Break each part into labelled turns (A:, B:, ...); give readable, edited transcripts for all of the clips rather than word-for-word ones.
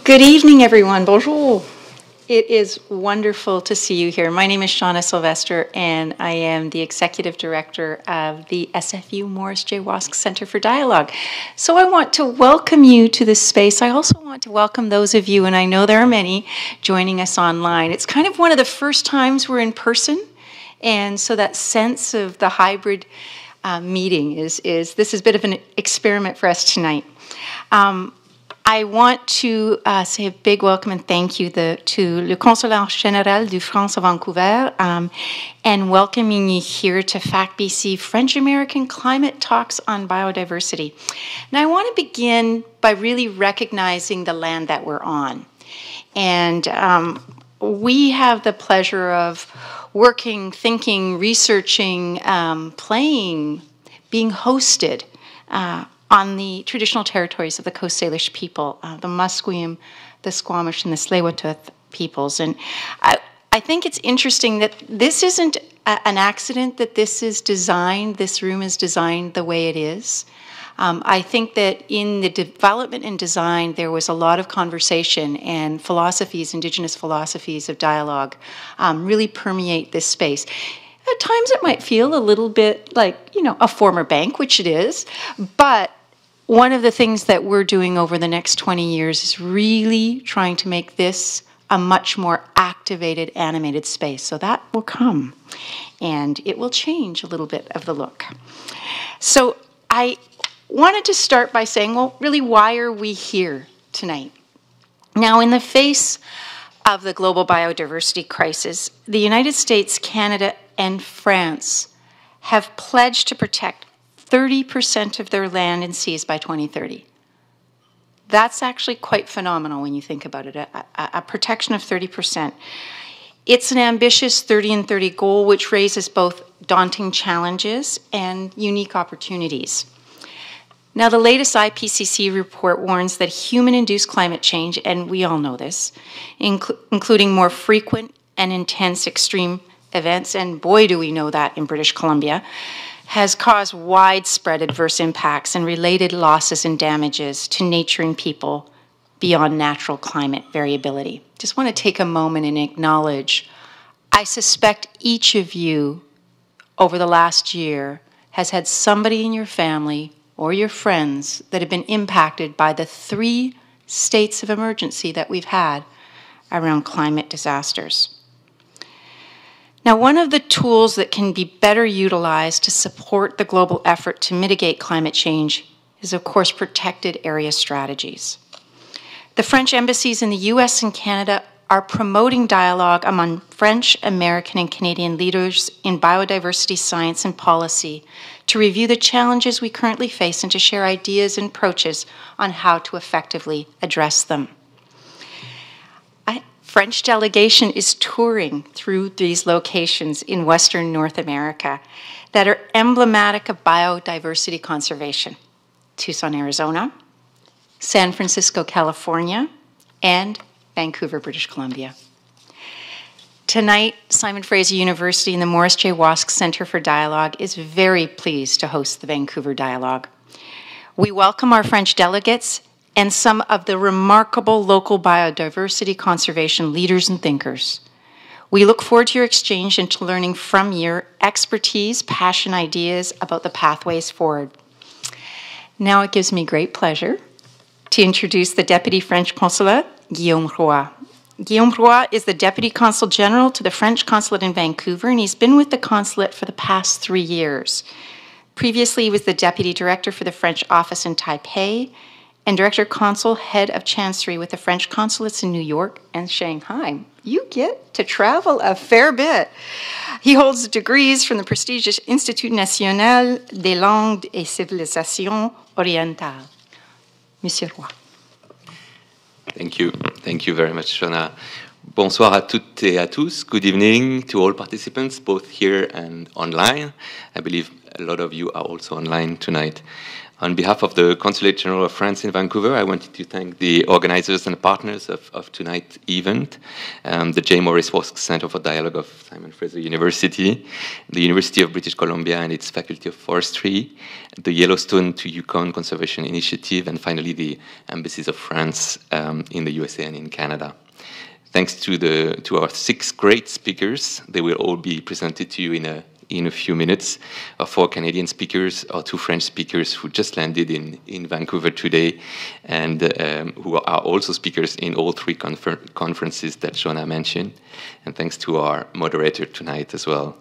A: Good evening, everyone. Bonjour. It is wonderful to see you here. My name is Shauna Sylvester, and I am the Executive Director of the SFU Morris J. Wosk Center for Dialogue. So I want to welcome you to this space. I also want to welcome those of you, and I know there are many, joining us online. It's kind of one of the first times we're in person, and so that sense of the hybrid meeting this is a bit of an experiment for us tonight. I want to say a big welcome and thank you to le Consulate General de France of Vancouver and welcoming you here to FACBC French-American Climate Talks on Biodiversity. Now I want to begin by really recognizing the land that we're on. And we have the pleasure of working, thinking, researching, playing, being hosted on the traditional territories of the Coast Salish people, the Musqueam, the Squamish, and the Tsleil-Waututh peoples. And I think it's interesting that this isn't an accident that this room is designed the way it is. I think that in the development and design, there was a lot of conversation and philosophies, Indigenous philosophies of dialogue, really permeate this space. At times it might feel a little bit like, a former bank, which it is, but one of the things that we're doing over the next 20 years is really trying to make this a much more activated, animated space. So that will come, and it will change a little bit of the look. So I wanted to start by saying, well, really, why are we here tonight? Now, in the face of the global biodiversity crisis, the United States, Canada, and France have pledged to protect 30% of their land and seas by 2030. That's actually quite phenomenal when you think about it, a protection of 30%. It's an ambitious 30 and 30 goal, which raises both daunting challenges and unique opportunities. Now, the latest IPCC report warns that human-induced climate change, and we all know this, including more frequent and intense extreme events, and boy do we know that in British Columbia, has caused widespread adverse impacts and related losses and damages to nature and people beyond natural climate variability. Just want to take a moment and acknowledge, I suspect each of you over the last year has had somebody in your family or your friends that have been impacted by the 3 states of emergency that we've had around climate disasters. Now, one of the tools that can be better utilized to support the global effort to mitigate climate change is, of course, protected area strategies. The French embassies in the US and Canada are promoting dialogue among French, American, and Canadian leaders in biodiversity science and policy to review the challenges we currently face and to share ideas and approaches on how to effectively address them. French delegation is touring through these locations in Western North America that are emblematic of biodiversity conservation: Tucson, Arizona, San Francisco, California, and Vancouver, British Columbia. Tonight, Simon Fraser University and the Morris J. Wosk Center for Dialogue is very pleased to host the Vancouver Dialogue. We welcome our French delegates and some of the remarkable local biodiversity conservation leaders and thinkers. We look forward to your exchange and to learning from your expertise, passion, ideas about the pathways forward. Now it gives me great pleasure to introduce the Deputy French Consulate, Guillaume Roy. Guillaume Roy is the Deputy Consul General to the French Consulate in Vancouver, and he's been with the Consulate for the past 3 years. Previously, he was the Deputy Director for the French office in Taipei, and Director Consul, Head of Chancery with the French Consulates in New York and Shanghai. You get to travel a fair bit. He holds degrees from the prestigious Institut National des Langues et Civilisations Orientales. Monsieur Roy.
B: Thank you. Thank you very much, Shona. Bonsoir à toutes et à tous. Good evening to all participants, both here and online. I believe a lot of you are also online tonight. On behalf of the Consulate General of France in Vancouver, I wanted to thank the organizers and partners of tonight's event, the J. Morris Wosk Center for Dialogue of Simon Fraser University, the University of British Columbia and its Faculty of Forestry, the Yellowstone to Yukon Conservation Initiative, and finally the embassies of France in the USA and in Canada. Thanks to our 6 great speakers. They will all be presented to you in a few minutes. Our 4 Canadian speakers, our 2 French speakers who just landed in Vancouver today, and who are also speakers in all 3 conferences that Shona mentioned. And thanks to our moderator tonight as well.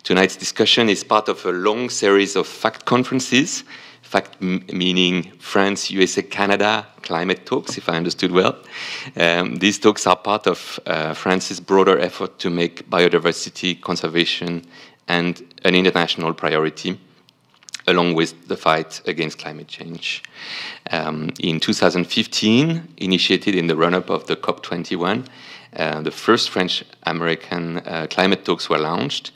B: Tonight's discussion is part of a long series of FACT conferences. FACT meaning France, USA, Canada, climate talks, if I understood well. These talks are part of France's broader effort to make biodiversity conservation and an international priority, along with the fight against climate change. In 2015, initiated in the run-up of the COP21, the first French-American climate talks were launched,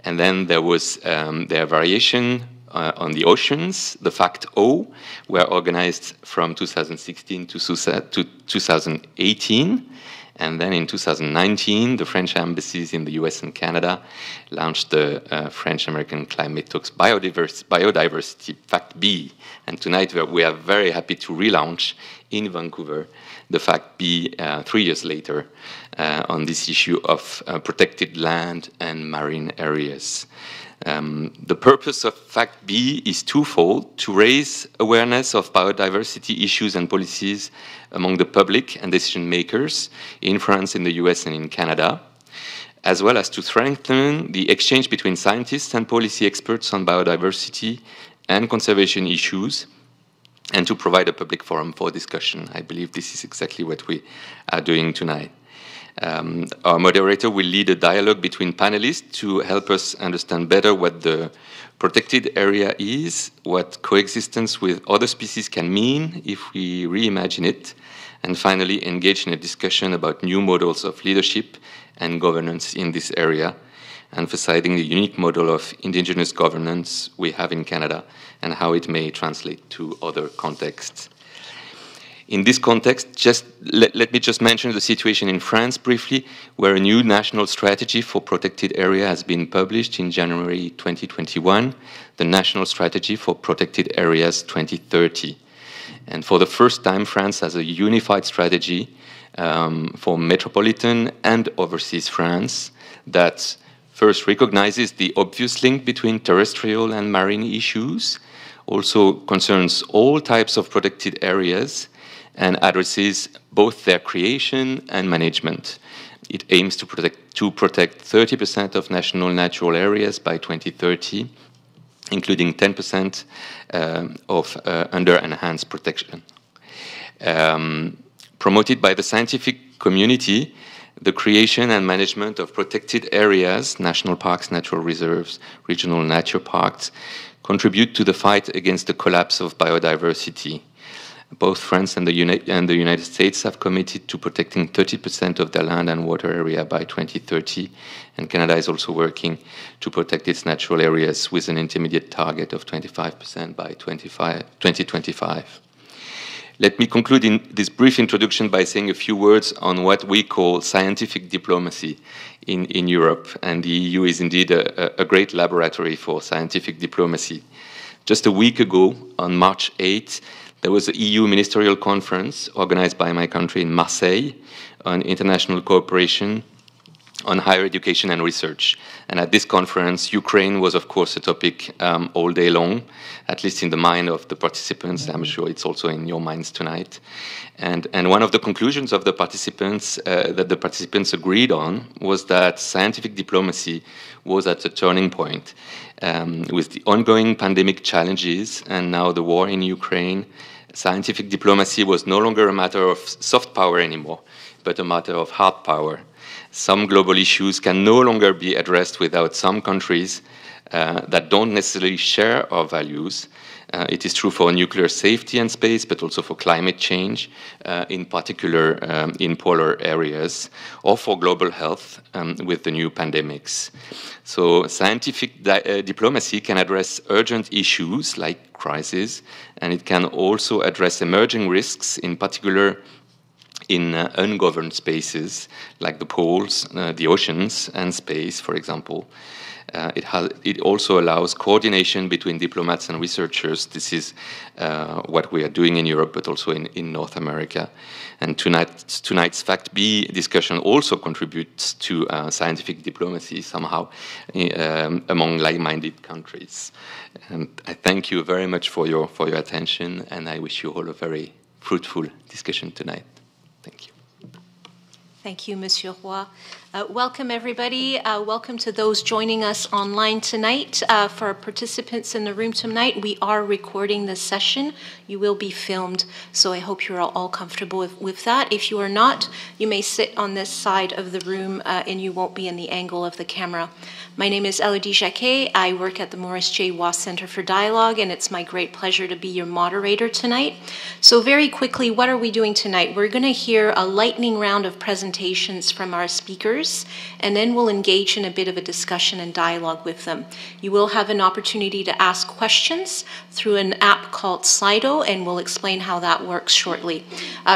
B: and then there was their variation on the oceans. The FACT-O were organized from 2016 to 2018. And then in 2019, the French embassies in the US and Canada launched the French-American Climate Talks Biodiversity FACT-B. And tonight we are very happy to relaunch in Vancouver the FACT-B 3 years later on this issue of protected land and marine areas. The purpose of FACT-B is twofold: to raise awareness of biodiversity issues and policies among the public and decision makers in France, in the US, and in Canada, as well as to strengthen the exchange between scientists and policy experts on biodiversity and conservation issues, and to provide a public forum for discussion. I believe this is exactly what we are doing tonight. Our moderator will lead a dialogue between panelists to help us understand better what the protected area is, what coexistence with other species can mean if we reimagine it, and finally engage in a discussion about new models of leadership and governance in this area, emphasizing the unique model of Indigenous governance we have in Canada and how it may translate to other contexts. In this context, let me just mention the situation in France briefly, where a new national strategy for protected area has been published in January 2021, the National Strategy for Protected Areas 2030. And for the first time, France has a unified strategy for metropolitan and overseas France that first recognizes the obvious link between terrestrial and marine issues, also concerns all types of protected areas, and addresses both their creation and management. It aims to protect 30% of national natural areas by 2030, including 10% under enhanced protection. Promoted by the scientific community, the creation and management of protected areas, national parks, natural reserves, regional nature parks, contribute to the fight against the collapse of biodiversity. Both France and the United States have committed to protecting 30% of their land and water area by 2030, and Canada is also working to protect its natural areas with an intermediate target of 25% by 2025. Let me conclude in this brief introduction by saying a few words on what we call scientific diplomacy in Europe, and the EU is indeed a great laboratory for scientific diplomacy. Just a week ago, on March 8th, there was an EU ministerial conference organized by my country in Marseille on international cooperation on higher education and research. And at this conference, Ukraine was, of course, a topic all day long, at least in the mind of the participants. I'm sure it's also in your minds tonight. And one of the conclusions of the participants that the participants agreed on was that scientific diplomacy was at a turning point. With the ongoing pandemic challenges and now the war in Ukraine, scientific diplomacy was no longer a matter of soft power anymore, but a matter of hard power. Some global issues can no longer be addressed without some countries that don't necessarily share our values It is true for nuclear safety and space, but also for climate change, in particular in polar areas, or for global health with the new pandemics. So scientific diplomacy can address urgent issues like crises, and it can also address emerging risks, in particular in ungoverned spaces like the poles, the oceans, and space, for example. It also allows coordination between diplomats and researchers. This is what we are doing in Europe, but also in North America. And tonight's Fact B discussion also contributes to scientific diplomacy somehow among like-minded countries. And I thank you very much for your attention, and I wish you all a very fruitful discussion tonight. Thank you.
C: Thank you, Monsieur Roy. Welcome, everybody. Welcome to those joining us online tonight. For our participants in the room tonight, we are recording this session. You will be filmed, so I hope you're all comfortable with that. If you are not, you may sit on this side of the room and you won't be in the angle of the camera. My name is Elodie Jacquet. I work at the Maurice J. Wass Center for Dialogue, and it's my great pleasure to be your moderator tonight. So very quickly, what are we doing tonight? We're going to hear a lightning round of presentations from our speakers, and then we'll engage in a bit of a discussion and dialogue with them. You will have an opportunity to ask questions through an app called Slido, and we'll explain how that works shortly.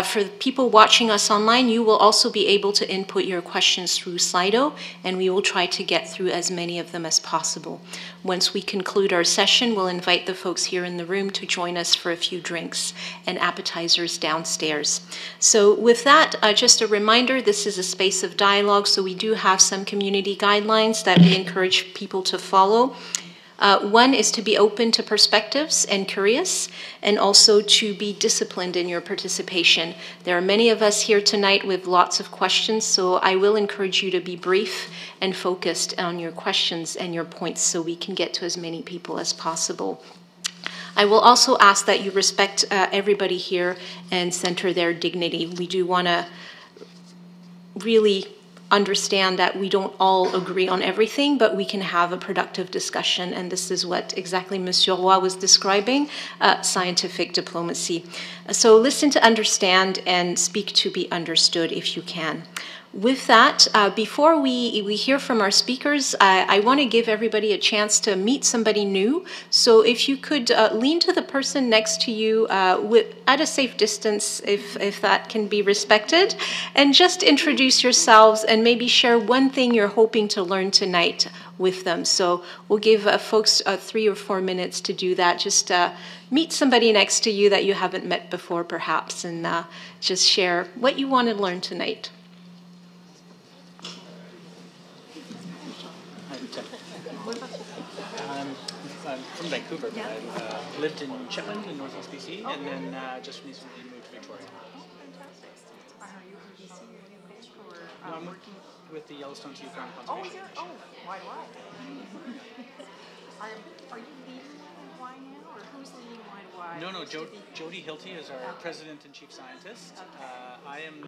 C: For the people watching us online, you will also be able to input your questions through Slido, and we will try to get through as many of them as possible. Once we conclude our session, we'll invite the folks here in the room to join us for a few drinks and appetizers downstairs. So with that, just a reminder, this is a space of dialogue, so we do have some community guidelines that we encourage people to follow. One is to be open to perspectives and curious, and also to be disciplined in your participation. There are many of us here tonight with lots of questions, so I will encourage you to be brief and focused on your questions and your points so we can get to as many people as possible. I will also ask that you respect everybody here and center their dignity. We do want to really understand that we don't all agree on everything, but we can have a productive discussion, and this is what exactly Monsieur Roy was describing, scientific diplomacy. So listen to understand and speak to be understood if you can. With that, before we hear from our speakers, I want to give everybody a chance to meet somebody new. So if you could lean to the person next to you at a safe distance, if that can be respected, and just introduce yourselves and maybe share one thing you're hoping to learn tonight with them. So we'll give folks 3 or 4 minutes to do that. Just meet somebody next to you that you haven't met before, perhaps, and just share what you want to learn tonight.
D: I'm from Vancouver, but I've lived in Shetland in northeast BC, and then just recently moved to Victoria. No, I'm working with the Yellowstone Sea Ground Conservation.
E: Oh, why? Are you leading why now, or who's leading why?
D: No, Jody Hilty is our president and chief scientist. I am.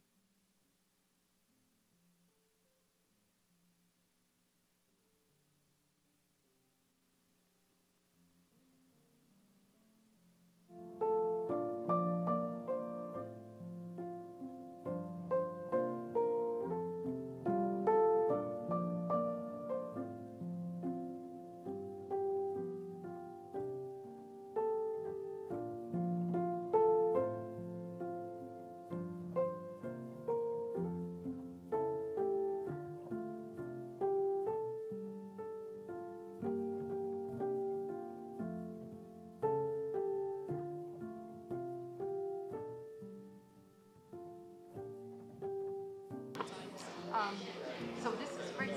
E: So this is great.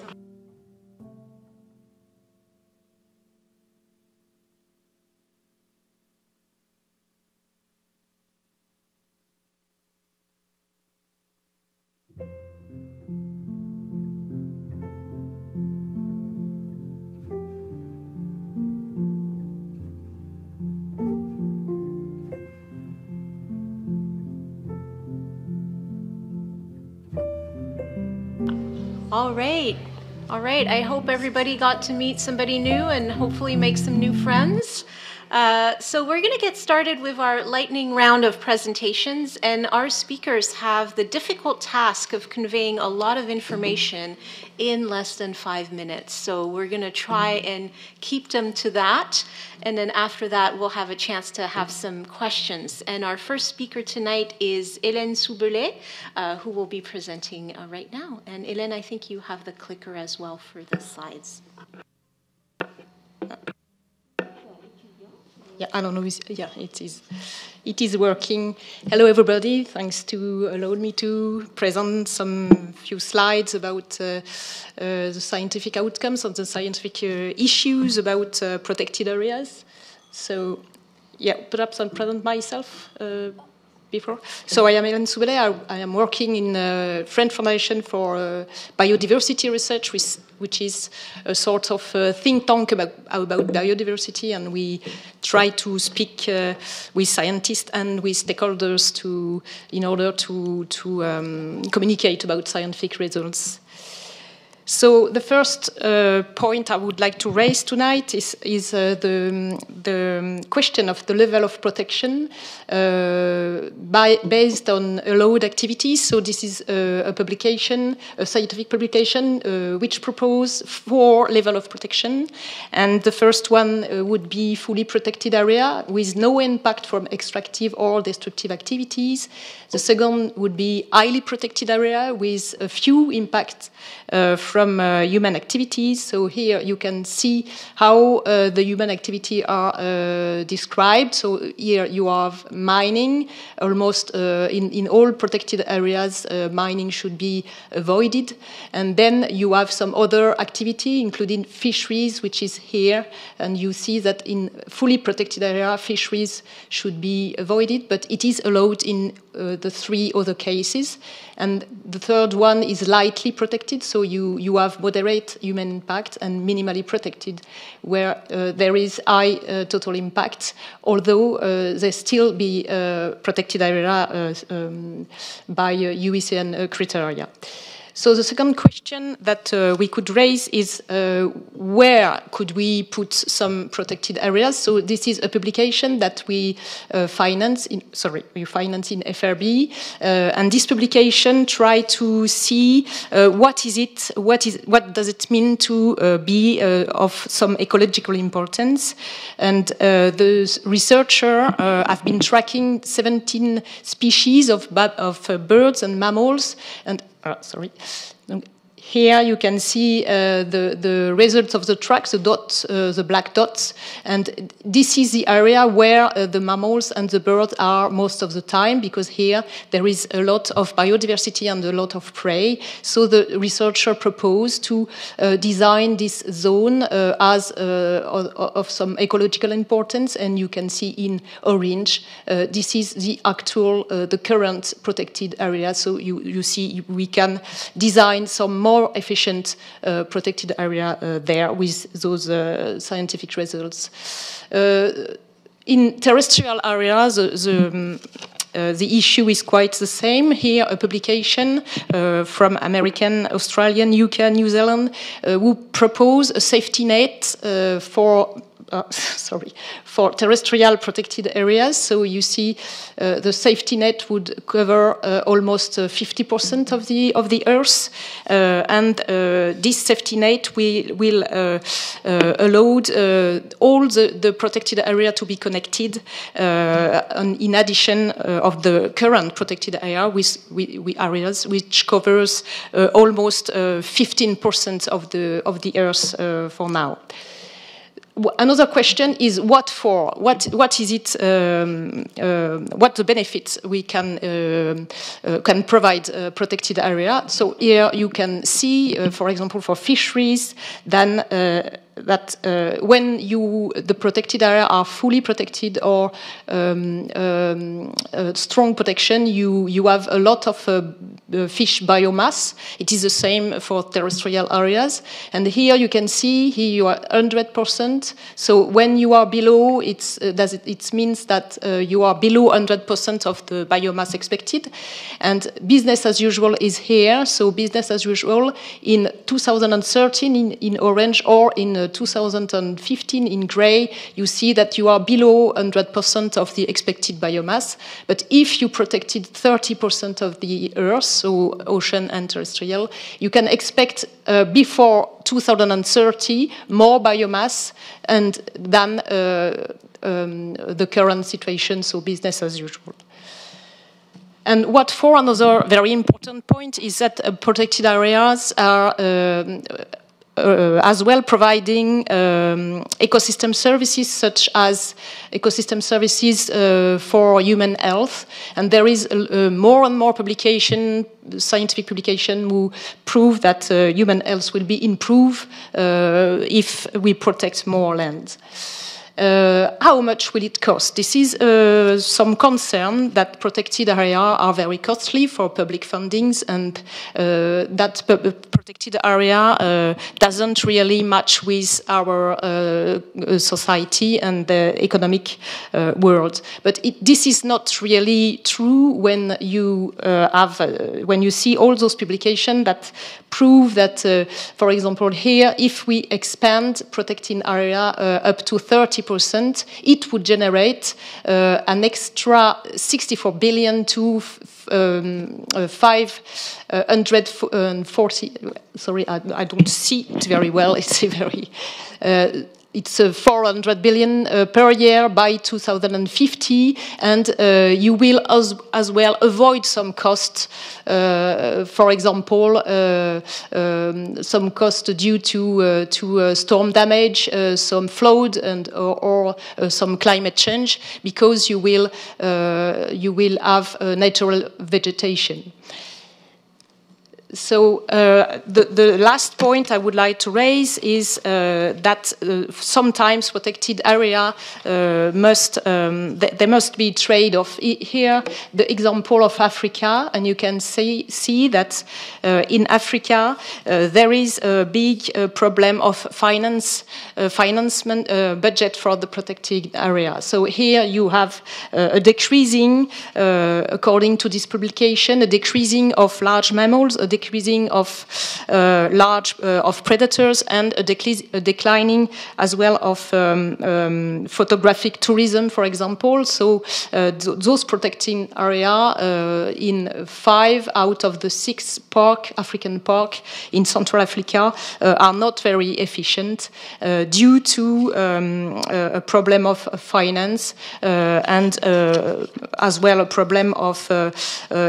C: All right. I hope everybody got to meet somebody new and hopefully make some new friends. So we're going to get started with our lightning round of presentations, and our speakers have the difficult task of conveying a lot of information in less than 5 minutes. So we're going to try and keep them to that, and then after that we'll have a chance to have some questions. And our first speaker tonight is Hélène Soubelet, who will be presenting right now. And Hélène, I think you have the clicker as well for the slides.
F: Yeah, I don't know. Yeah, it is. It is working. Hello, everybody. Thanks to allow me to present some few slides about the scientific outcomes of the scientific issues about protected areas. So, yeah, perhaps I'll present myself before. So I am Hélène Soubelet. I am working in the French Foundation for Biodiversity Research, which is a sort of think tank about biodiversity, and we try to speak with scientists and with stakeholders in order to communicate about scientific results. So the first point I would like to raise tonight is the question of the level of protection based on allowed activities. So this is a publication, a scientific publication, which propose 4 levels of protection. And the first one would be fully protected area with no impact from extractive or destructive activities. The second would be highly protected area with a few impacts from human activities. So here you can see how the human activity are described. So here you have mining. Almost in all protected areas, mining should be avoided. And then you have some other activity, including fisheries, which is here. And you see that in fully protected area, fisheries should be avoided, but it is allowed in the 3 other cases. And the third one is lightly protected, so you have moderate human impact, and minimally protected, where there is high total impact, although there still be protected area by UICN criteria. So the second question that we could raise is where could we put some protected areas? So this is a publication that we finance in FRB, and this publication try to see what does it mean to be of some ecological importance, and the researcher have been tracking 17 species of birds and mammals, and here you can see the results of the track, the dots, the black dots, and this is the area where the mammals and the birds are most of the time, because here there is a lot of biodiversity and a lot of prey. So the researcher proposed to design this zone as of some ecological importance, and you can see in orange, this is the actual, the current protected area. So you see we can design some more efficient protected area there with those scientific results. In terrestrial areas, the issue is quite the same. Here, a publication from American, Australian, UK, and New Zealand who propose a safety net for terrestrial protected areas. So you see the safety net would cover almost 50% of the Earth, and this safety net will allow all the protected area to be connected in addition of the current protected area with areas which covers almost 15% of the Earth for now. Another question is what for? What is it? What the benefits we can provide protected area? So here you can see, for example, for fisheries, then that when the protected area are fully protected or strong protection, you have a lot of fish biomass. It is the same for terrestrial areas. And here you can see, here you are 100%. So when you are below, it means that you are below 100% of the biomass expected. And business as usual is here. So business as usual in 2013 in orange, or in 2015 in gray, you see that you are below 100% of the expected biomass. But if you protected 30% of the Earth, so ocean and terrestrial, you can expect before 2030 more biomass and than the current situation, so business as usual. And what for another very important point is that protected areas are as well providing ecosystem services, such as ecosystem services for human health. And there is more and more scientific publication who prove that human health will be improved if we protect more land. How much will it cost? This is some concern that protected areas are very costly for public fundings, and that protected area doesn't really match with our society and the economic world. But this is not really true when you when you see all those publications that prove that, for example, here, if we expand protected area up to 30%, it would generate an extra 64 billion to 540. Sorry, I don't see it very well. It's a very. It's 400 billion per year by 2050, and you will as well avoid some cost. For example, some cost due to storm damage, some flood, and or some climate change, because you will have natural vegetation. So the last point I would like to raise is that sometimes protected area there must be trade-off. Here, the example of Africa, and you can see that in Africa there is a big problem of financement budget for the protected area. So here you have a decreasing, according to this publication, a decreasing of large mammals, a decreasing of of predators, and a declining as well of photographic tourism, for example. So those protecting area in 5 out of the 6 African park in Central Africa are not very efficient due to a problem of finance and as well a problem of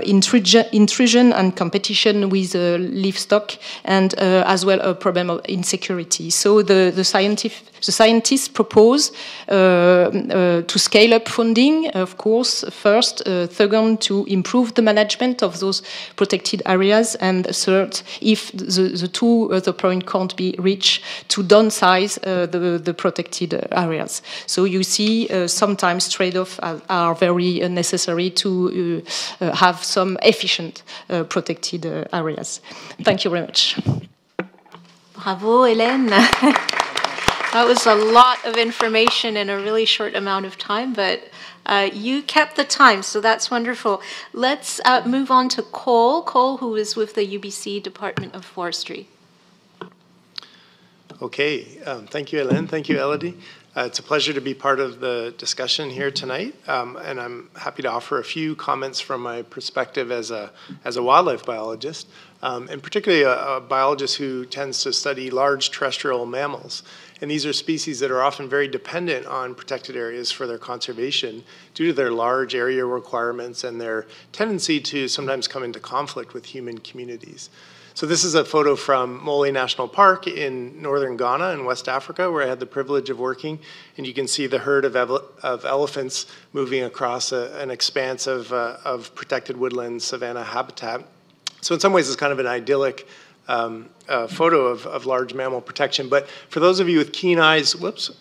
F: intrusion and competition with livestock, and as well a problem of insecurity. So the scientists propose to scale up funding, of course, first, second, to improve the management of those protected areas, and third, if the two other points can't be reached, to downsize the protected areas. So you see sometimes trade-offs are very necessary to have some efficient protected areas. Thank you very much.
C: Bravo, Hélène. That was a lot of information in a really short amount of time, but you kept the time, so that's wonderful. Let's move on to Cole. Cole, who is with the UBC Department of Forestry.
G: Okay, thank you, Hélène. Thank you, Elodie. It's a pleasure to be part of the discussion here tonight, and I'm happy to offer a few comments from my perspective as a wildlife biologist, and particularly a biologist who tends to study large terrestrial mammals. And these are species that are often very dependent on protected areas for their conservation due to their large area requirements and their tendency to sometimes come into conflict with human communities. So this is a photo from Mole National Park in northern Ghana in West Africa, where I had the privilege of working. And you can see the herd of elephants moving across an expanse of protected woodland savanna habitat. So in some ways, it's kind of an idyllic photo of large mammal protection. But for those of you with keen eyes, hold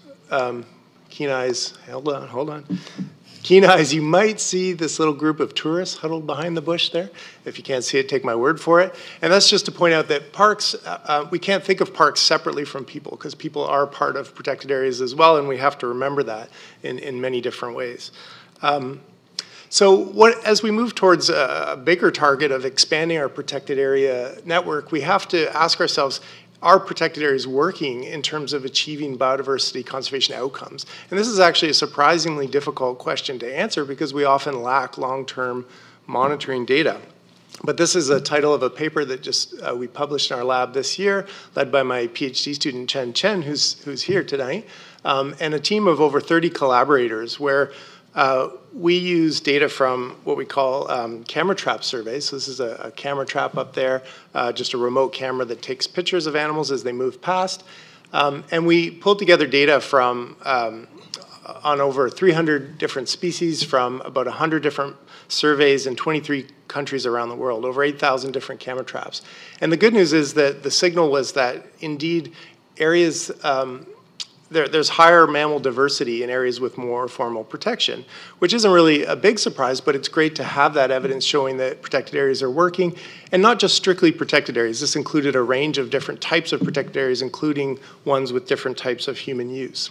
G: on. keen eyes, you might see this little group of tourists huddled behind the bush there. If you can't see it, take my word for it. And that's just to point out that parks, we can't think of parks separately from people, because people are part of protected areas as well, and we have to remember that in many different ways. So as we move towards a bigger target of expanding our protected area network, we have to ask ourselves, are protected areas working in terms of achieving biodiversity conservation outcomes? And this is actually a surprisingly difficult question to answer, because we often lack long-term monitoring data. But this is a title of a paper that just we published in our lab this year, led by my PhD student Chen Chen, who's here tonight, and a team of over 30 collaborators, where we use data from what we call camera trap surveys. So this is a camera trap up there, just a remote camera that takes pictures of animals as they move past. And we pulled together data from on over 300 different species from about 100 different surveys in 23 countries around the world, over 8,000 different camera traps. And the good news is that the signal was that indeed areas there's higher mammal diversity in areas with more formal protection, which isn't really a big surprise, but it's great to have that evidence showing that protected areas are working, and not just strictly protected areas. This included a range of different types of protected areas, including ones with different types of human use.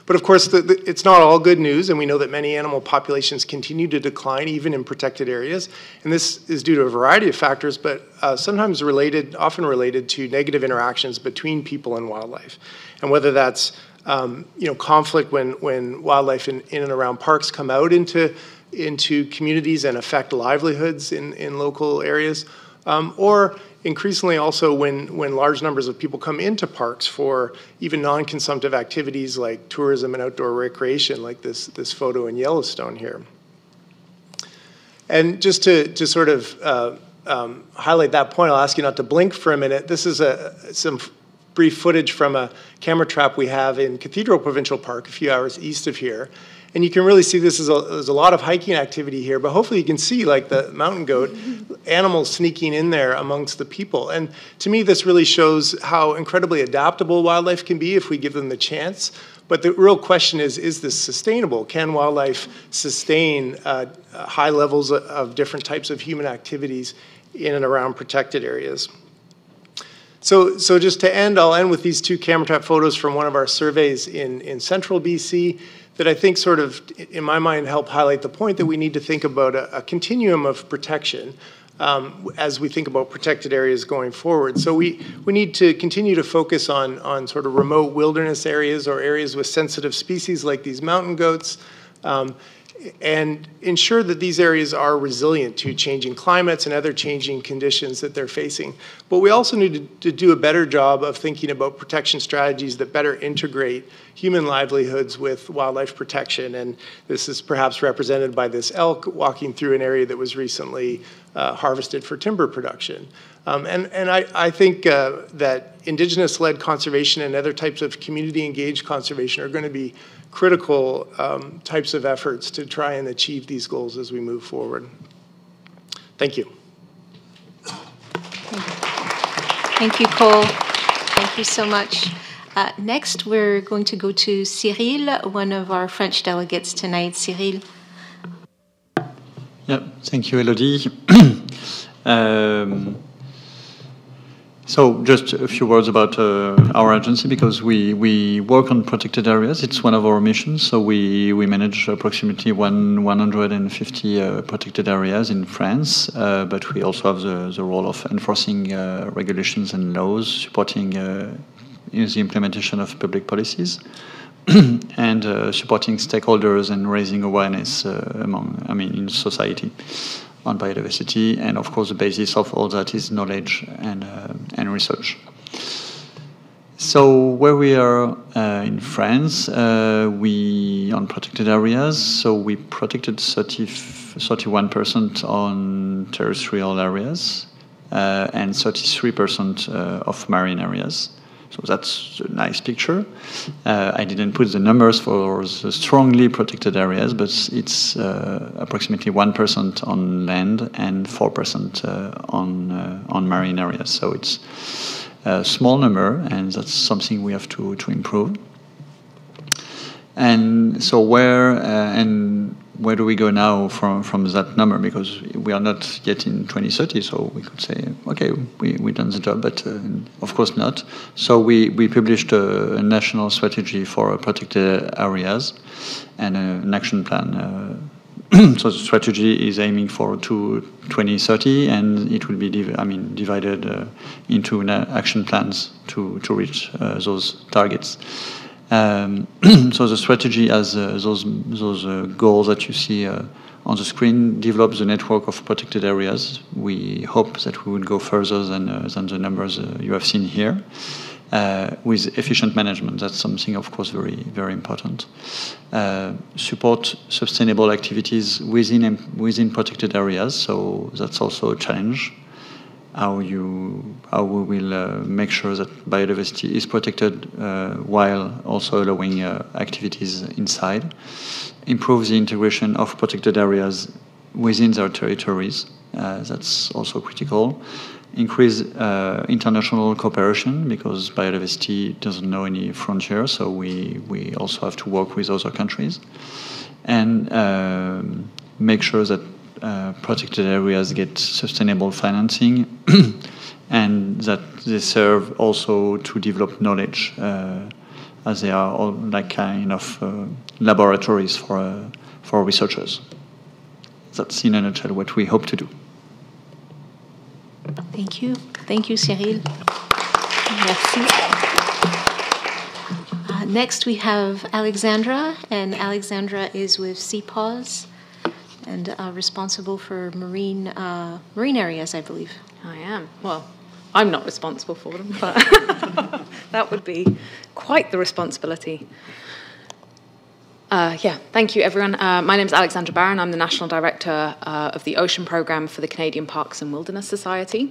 G: But of course, it's not all good news, and we know that many animal populations continue to decline even in protected areas. And this is due to a variety of factors, but sometimes often related to negative interactions between people and wildlife. And whether that's conflict when wildlife in and around parks come out into communities and affect livelihoods in local areas, or increasingly also when large numbers of people come into parks for even non-consumptive activities like tourism and outdoor recreation, like this photo in Yellowstone here. And just to sort of highlight that point, I'll ask you not to blink for a minute. This is some brief footage from a camera trap we have in Cathedral Provincial Park, a few hours east of here. And you can really see there's a lot of hiking activity here, but hopefully you can see, like the mountain goat, animals sneaking in there amongst the people. And to me, this really shows how incredibly adaptable wildlife can be if we give them the chance. But the real question is this sustainable? Can wildlife sustain high levels of different types of human activities in and around protected areas? So just to end, I'll end with these two camera trap photos from one of our surveys in central BC that I think sort of, in my mind, help highlight the point that we need to think about a continuum of protection as we think about protected areas going forward. So we need to continue to focus on sort of remote wilderness areas or areas with sensitive species like these mountain goats, and ensure that these areas are resilient to changing climates and other changing conditions that they're facing. But we also need to do a better job of thinking about protection strategies that better integrate human livelihoods with wildlife protection. And this is perhaps represented by this elk walking through an area that was recently harvested for timber production. And I think that Indigenous-led conservation and other types of community-engaged conservation are going to be critical types of efforts to try and achieve these goals as we move forward. Thank you.
C: Thank you, Cole. Thank you so much. Next, we're going to go to Cyril, one of our French delegates tonight. Cyril.
H: Yeah, thank you, Elodie. So just a few words about our agency, because we work on protected areas. It's one of our missions. So we manage approximately 150 protected areas in France, but we also have the role of enforcing regulations and laws, supporting the implementation of public policies, and supporting stakeholders and raising awareness in society on biodiversity. And of course, the basis of all that is knowledge and research. So where we are in France, we on protected areas. So we protected 31% on terrestrial areas and 33% of marine areas. So that's a nice picture. I didn't put the numbers for the strongly protected areas, but it's approximately 1% on land and 4% on marine areas. So it's a small number, and that's something we have to improve. And so where do we go now from that number? Because we are not yet in 2030, so we could say, okay, we've done the job, but of course not. So we published a national strategy for protected areas and an action plan. So the strategy is aiming for 2030, and it will be divided into action plans to reach those targets. So the strategy has those goals that you see on the screen. Develop the network of protected areas. We hope that we will go further than the numbers you have seen here. With efficient management, that's something, of course, very, very important. Support sustainable activities within protected areas. So that's also a challenge. How we will make sure that biodiversity is protected while also allowing activities inside. Improve the integration of protected areas within their territories. That's also critical. Increase international cooperation, because biodiversity doesn't know any frontier, so we also have to work with other countries. And make sure that protected areas get sustainable financing and that they serve also to develop knowledge, as they are all like kind of laboratories for researchers. That's in a nutshell what we hope to do.
C: Thank you. Thank you, Cyril. Merci. Next, we have Alexandra, and Alexandra is with CPAWS and responsible for marine areas, I believe.
I: I am. Well, I'm not responsible for them, but that would be quite the responsibility. Thank you, everyone. My name is Alexandra Barron. I'm the National Director of the Ocean Programme for the Canadian Parks and Wilderness Society.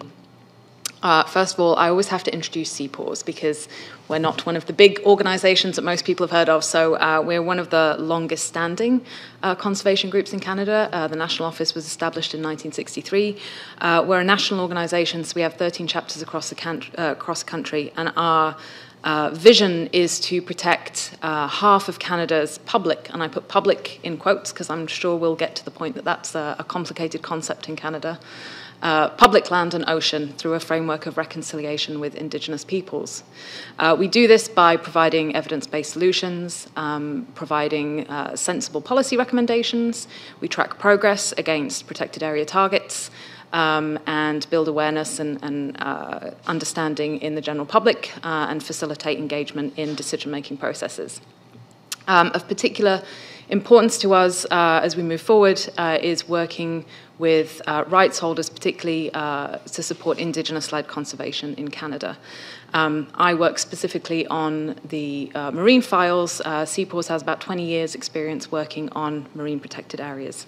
I: First of all, I always have to introduce CPAWS because we're not one of the big organisations that most people have heard of. So we're one of the longest standing conservation groups in Canada. The national office was established in 1963. We're a national organisation, so we have 13 chapters across the country, and our vision is to protect half of Canada's public, and I put public in quotes because I'm sure we'll get to the point that that's a complicated concept in Canada, public land and ocean through a framework of reconciliation with Indigenous peoples. We do this by providing evidence-based solutions, providing sensible policy recommendations. We track progress against protected area targets, and build awareness and understanding in the general public and facilitate engagement in decision-making processes. Of particular importance to us as we move forward is working with rights holders, particularly to support Indigenous-led conservation in Canada. I work specifically on the marine files. CPAWS has about 20 years' experience working on marine protected areas.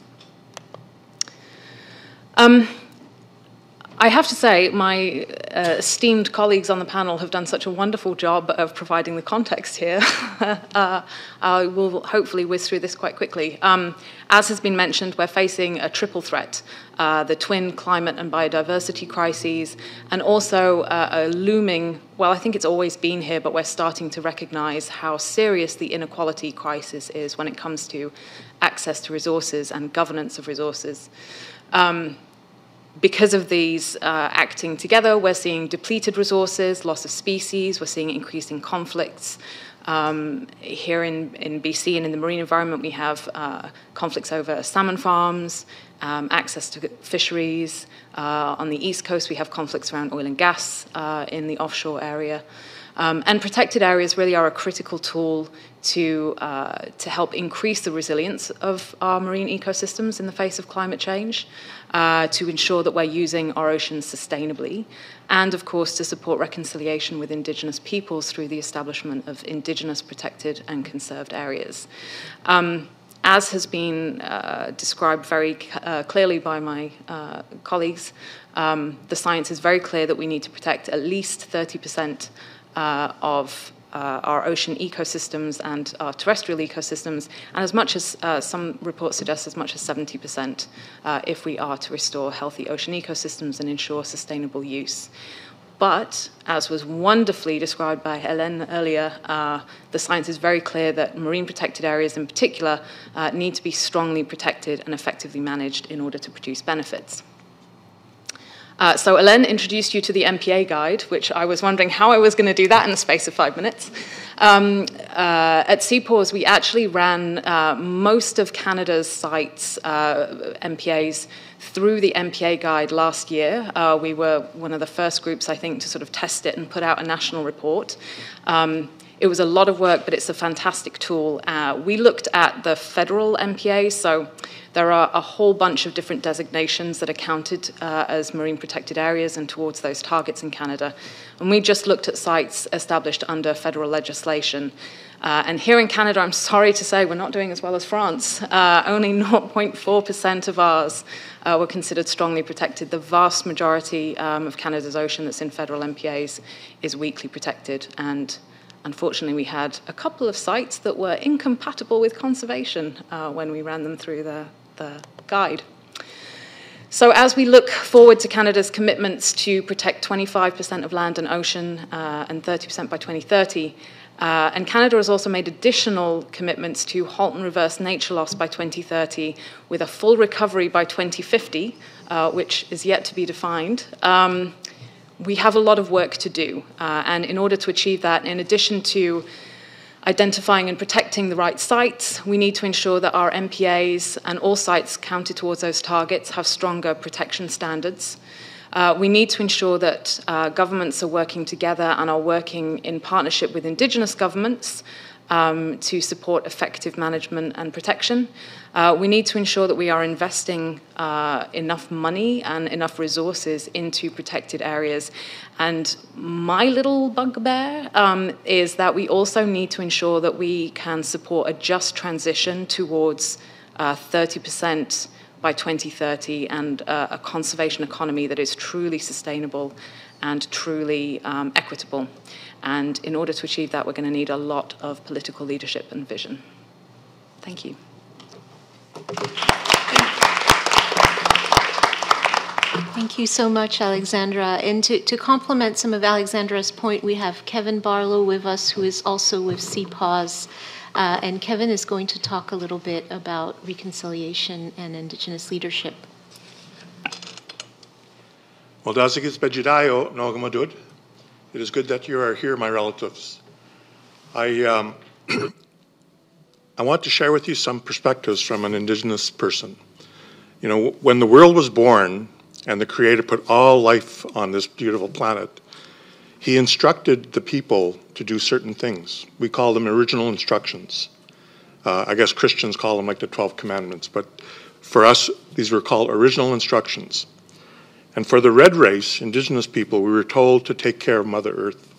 I: I have to say, my esteemed colleagues on the panel have done such a wonderful job of providing the context here. I will hopefully whiz through this quite quickly. As has been mentioned, we're facing a triple threat, the twin climate and biodiversity crises, and also a looming, well, I think it's always been here, but we're starting to recognize how serious the inequality crisis is when it comes to access to resources and governance of resources. Because of these acting together, we're seeing depleted resources, loss of species, we're seeing increasing conflicts. Here in BC and in the marine environment, we have conflicts over salmon farms, access to fisheries. On the East Coast, we have conflicts around oil and gas in the offshore area. And protected areas really are a critical tool to help increase the resilience of our marine ecosystems in the face of climate change, to ensure that we're using our oceans sustainably, and of course to support reconciliation with Indigenous peoples through the establishment of Indigenous protected and conserved areas. As has been described very clearly by my colleagues, the science is very clear that we need to protect at least 30% of our ocean ecosystems and our terrestrial ecosystems, and as much as some reports suggest as much as 70% if we are to restore healthy ocean ecosystems and ensure sustainable use. But, as was wonderfully described by Hélène earlier, the science is very clear that marine protected areas in particular need to be strongly protected and effectively managed in order to produce benefits. So Hélène introduced you to the MPA guide, which I was wondering how I was going to do that in the space of 5 minutes. At CPAWS, we actually ran most of Canada's sites, MPAs, through the MPA guide last year. We were one of the first groups, I think, to sort of test it and put out a national report. It was a lot of work, but it's a fantastic tool. We looked at the federal MPA, so there are a whole bunch of different designations that are counted as marine protected areas and towards those targets in Canada. And we just looked at sites established under federal legislation. And here in Canada, I'm sorry to say, we're not doing as well as France. Only 0.4% of ours were considered strongly protected. The vast majority of Canada's ocean that's in federal MPAs is weakly protected. And unfortunately, we had a couple of sites that were incompatible with conservation when we ran them through the guide. So as we look forward to Canada's commitments to protect 25% of land and ocean and 30% by 2030, and Canada has also made additional commitments to halt and reverse nature loss by 2030 with a full recovery by 2050, which is yet to be defined. We have a lot of work to do. And in order to achieve that, in addition to identifying and protecting the right sites, we need to ensure that our MPAs and all sites counted towards those targets have stronger protection standards. We need to ensure that governments are working together and are working in partnership with Indigenous governments to support effective management and protection. We need to ensure that we are investing enough money and enough resources into protected areas. And my little bugbear is that we also need to ensure that we can support a just transition towards 30% by 2030 and a conservation economy that is truly sustainable and truly equitable. And in order to achieve that, we're going to need a lot of political leadership and vision. Thank you.
C: Thank you so much, Alexandra. And to complement some of Alexandra's point, we have Kevin Barlow with us, who is also with CPAWS. And Kevin is going to talk a little bit about reconciliation and Indigenous leadership.
J: Well, it is good that you are here, my relatives. I want to share with you some perspectives from an Indigenous person. You know, when the world was born and the Creator put all life on this beautiful planet, He instructed the people to do certain things. We call them original instructions. I guess Christians call them like the 12 Commandments, but for us, these were called original instructions. And for the red race, Indigenous people, we were told to take care of Mother Earth.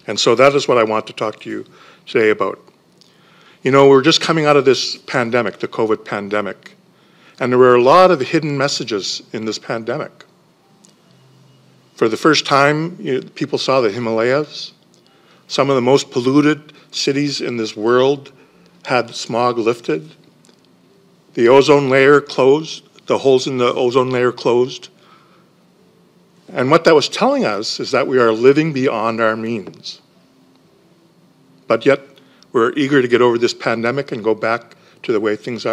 J: And so that is what I want to talk to you today about. You know, we're just coming out of this pandemic, the COVID pandemic, and there were a lot of hidden messages in this pandemic. For the first time, people saw the Himalayas. Some of the most polluted cities in this world had smog lifted. The ozone layer closed. The holes in the ozone layer closed. And what that was telling us is that we are living beyond our means. But yet, we're eager to get over this pandemic and go back to the way things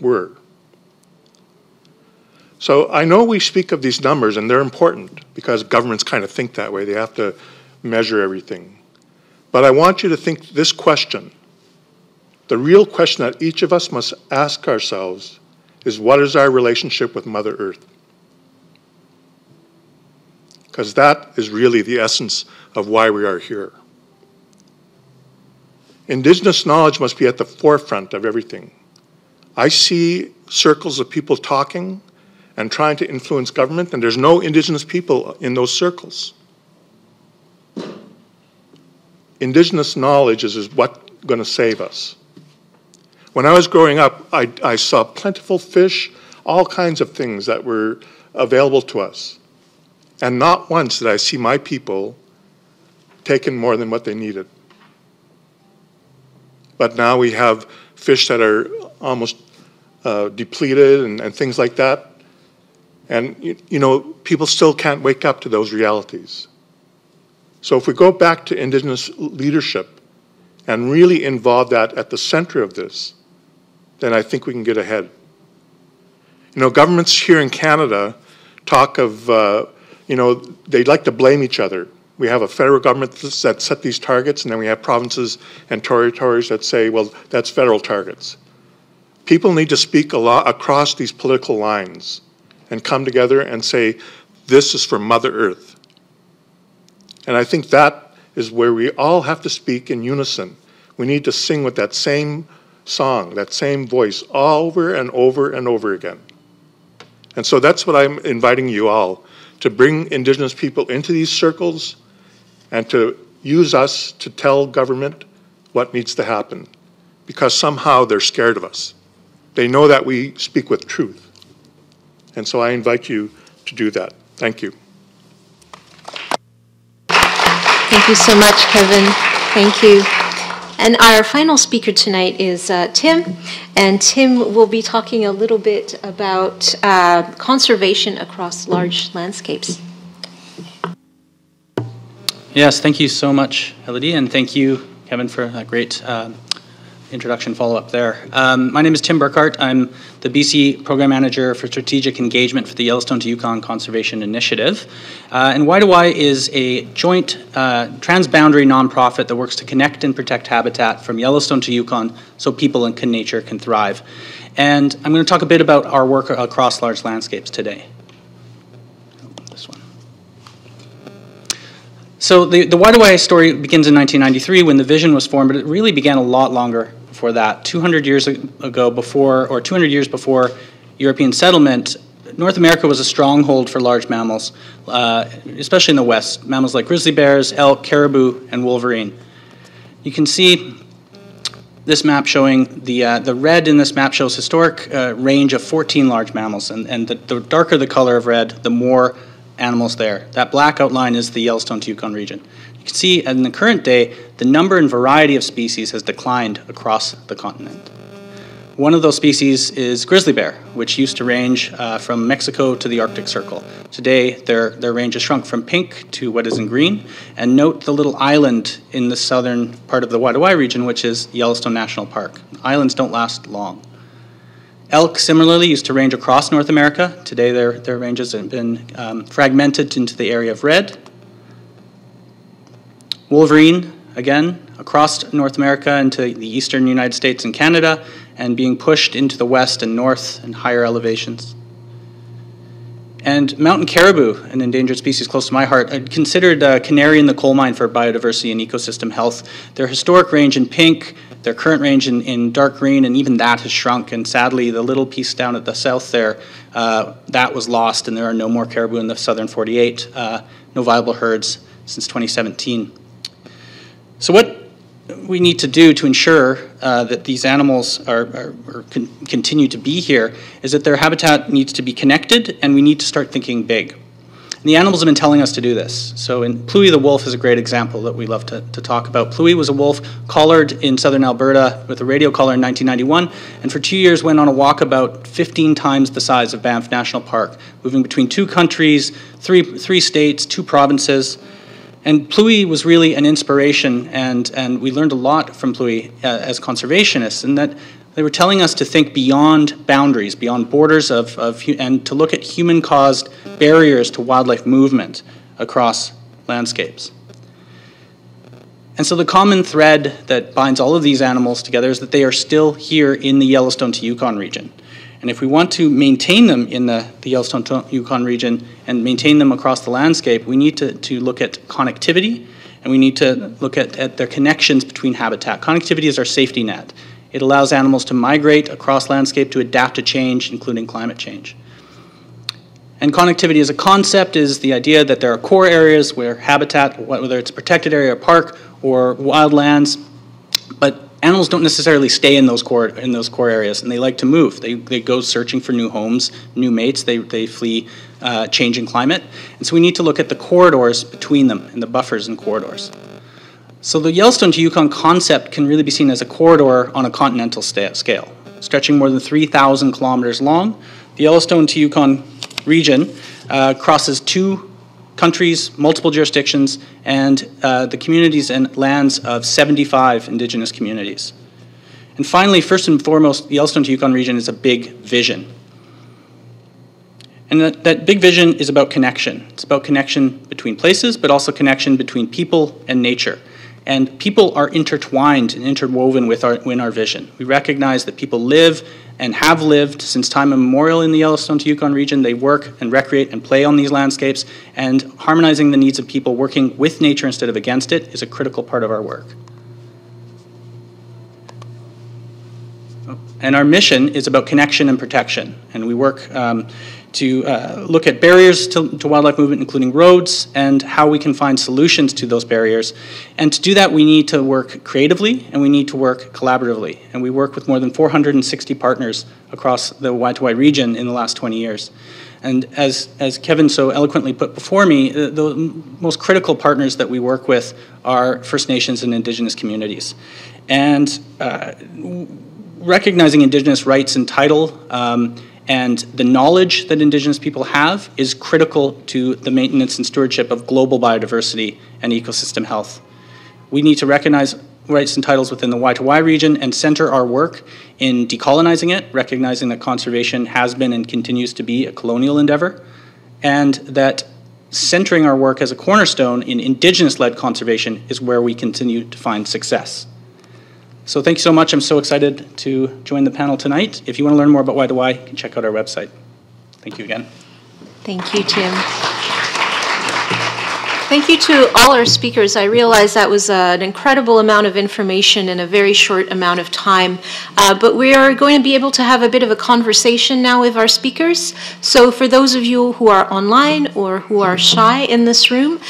J: were. So I know we speak of these numbers, and they're important because governments kind of think that way. They have to measure everything. But I want you to think this question. The real question that each of us must ask ourselves is, what is our relationship with Mother Earth? Because that is really the essence of why we are here. Indigenous knowledge must be at the forefront of everything. I see circles of people talking and trying to influence government, and there's no Indigenous people in those circles. Indigenous knowledge is what's going to save us. When I was growing up, I saw plentiful fish, all kinds of things that were available to us. And not once did I see my people taking more than what they needed. But now we have fish that are almost depleted and things like that. And, you know, people still can't wake up to those realities. So if we go back to Indigenous leadership and really involve that at the center of this, then I think we can get ahead. You know, governments here in Canada talk of, you know, they like to blame each other. We have a federal government that set these targets, and then we have provinces and territories that say, well, that's federal targets. People need to speak a lot across these political lines and come together and say, this is for Mother Earth. And I think that is where we all have to speak in unison. We need to sing with that same song, that same voice, over and over and over again. And so that's what I'm inviting you all, to bring Indigenous people into these circles and to use us to tell government what needs to happen, because somehow they're scared of us. They know that we speak with truth. And so I invite you to do that. Thank you.
C: Thank you so much, Kevin. Thank you. And our final speaker tonight is Tim, and Tim will be talking a little bit about conservation across large landscapes.
D: Yes, thank you so much, Elodie, and thank you, Kevin, for a great introduction follow-up there. My name is Tim Burkhart. I'm the BC Program Manager for Strategic Engagement for the Yellowstone to Yukon Conservation Initiative. And Y2Y is a joint transboundary nonprofit that works to connect and protect habitat from Yellowstone to Yukon so people and nature can thrive. And I'm going to talk a bit about our work across large landscapes today. This one. So the Y2Y story begins in 1993 when the vision was formed, but it really began a lot longer before that. 200 years ago, or 200 years before European settlement, North America was a stronghold for large mammals, especially in the West. Mammals like grizzly bears, elk, caribou, and wolverine. You can see this map showing the red in this map shows historic range of 14 large mammals, and the darker the color of red, the more animals there. That black outline is the Yellowstone to Yukon region. You can see in the current day, the number and variety of species has declined across the continent. One of those species is grizzly bear, which used to range from Mexico to the Arctic Circle. Today, their range has shrunk from pink to what is in green. And note the little island in the southern part of the Y2Y region, which is Yellowstone National Park. Islands don't last long. Elk similarly used to range across North America. Today, their ranges have been fragmented into the area of red. Wolverine, again, across North America into the eastern United States and Canada, and being pushed into the west and north and higher elevations. And mountain caribou, an endangered species close to my heart, considered canary in the coal mine for biodiversity and ecosystem health. Their historic range in pink, their current range in dark green, and even that has shrunk. And sadly, the little piece down at the south there, that was lost, and there are no more caribou in the southern 48, no viable herds since 2017. So what we need to do to ensure that these animals continue to be here is that their habitat needs to be connected, and we need to start thinking big. And the animals have been telling us to do this. So Pluie the wolf is a great example that we love to talk about. Pluie was a wolf collared in southern Alberta with a radio collar in 1991, and for 2 years went on a walk about 15 times the size of Banff National Park, moving between 2 countries, three states, 2 provinces. And Pluie was really an inspiration, and we learned a lot from Pluie as conservationists, in that they were telling us to think beyond boundaries, beyond borders and to look at human-caused barriers to wildlife movement across landscapes. And so the common thread that binds all of these animals together is that they are still here in the Yellowstone to Yukon region. And if we want to maintain them in the Yellowstone to Yukon region and maintain them across the landscape, we need to look at connectivity, and we need to look at their connections between habitat. Connectivity is our safety net. It allows animals to migrate across landscape to adapt to change, including climate change. And connectivity as a concept is the idea that there are core areas where habitat, whether it's a protected area, a park, or wildlands, but animals don't necessarily stay in those core areas, and they like to move. They go searching for new homes, new mates. They flee changing climate, and so we need to look at the corridors between them and the buffers and corridors. So the Yellowstone to Yukon concept can really be seen as a corridor on a continental scale, stretching more than 3,000 kilometers long. The Yellowstone to Yukon region crosses 2 countries, multiple jurisdictions, and the communities and lands of 75 Indigenous communities. And finally, first and foremost, the Yellowstone to Yukon region is a big vision. And that big vision is about connection. It's about connection between places, but also connection between people and nature. And people are intertwined and interwoven in our vision. We recognize that people live and have lived since time immemorial in the Yellowstone to Yukon region. They work and recreate and play on these landscapes, and harmonizing the needs of people working with nature instead of against it is a critical part of our work. And our mission is about connection and protection. And we work to look at barriers to wildlife movement, including roads, and how we can find solutions to those barriers. And to do that, we need to work creatively, and we need to work collaboratively. And we work with more than 460 partners across the Y2Y region in the last 20 years. And as Kevin so eloquently put before me, the most critical partners that we work with are First Nations and Indigenous communities. And recognizing Indigenous rights and title and the knowledge that Indigenous people have is critical to the maintenance and stewardship of global biodiversity and ecosystem health. We need to recognize rights and titles within the Y2Y region and center our work in decolonizing it, recognizing that conservation has been and continues to be a colonial endeavor, and that centering our work as a cornerstone in Indigenous-led conservation is where we continue to find success. So thank you so much. I'm so excited to join the panel tonight. If you want to learn more about Y2Y, you can check out our website. Thank you again.
C: Thank you, Tim. Thank you to all our speakers. I realize that was an incredible amount of information in a very short amount of time, but we are going to be able to have a bit of a conversation now with our speakers. So for those of you who are online or who are shy in this room,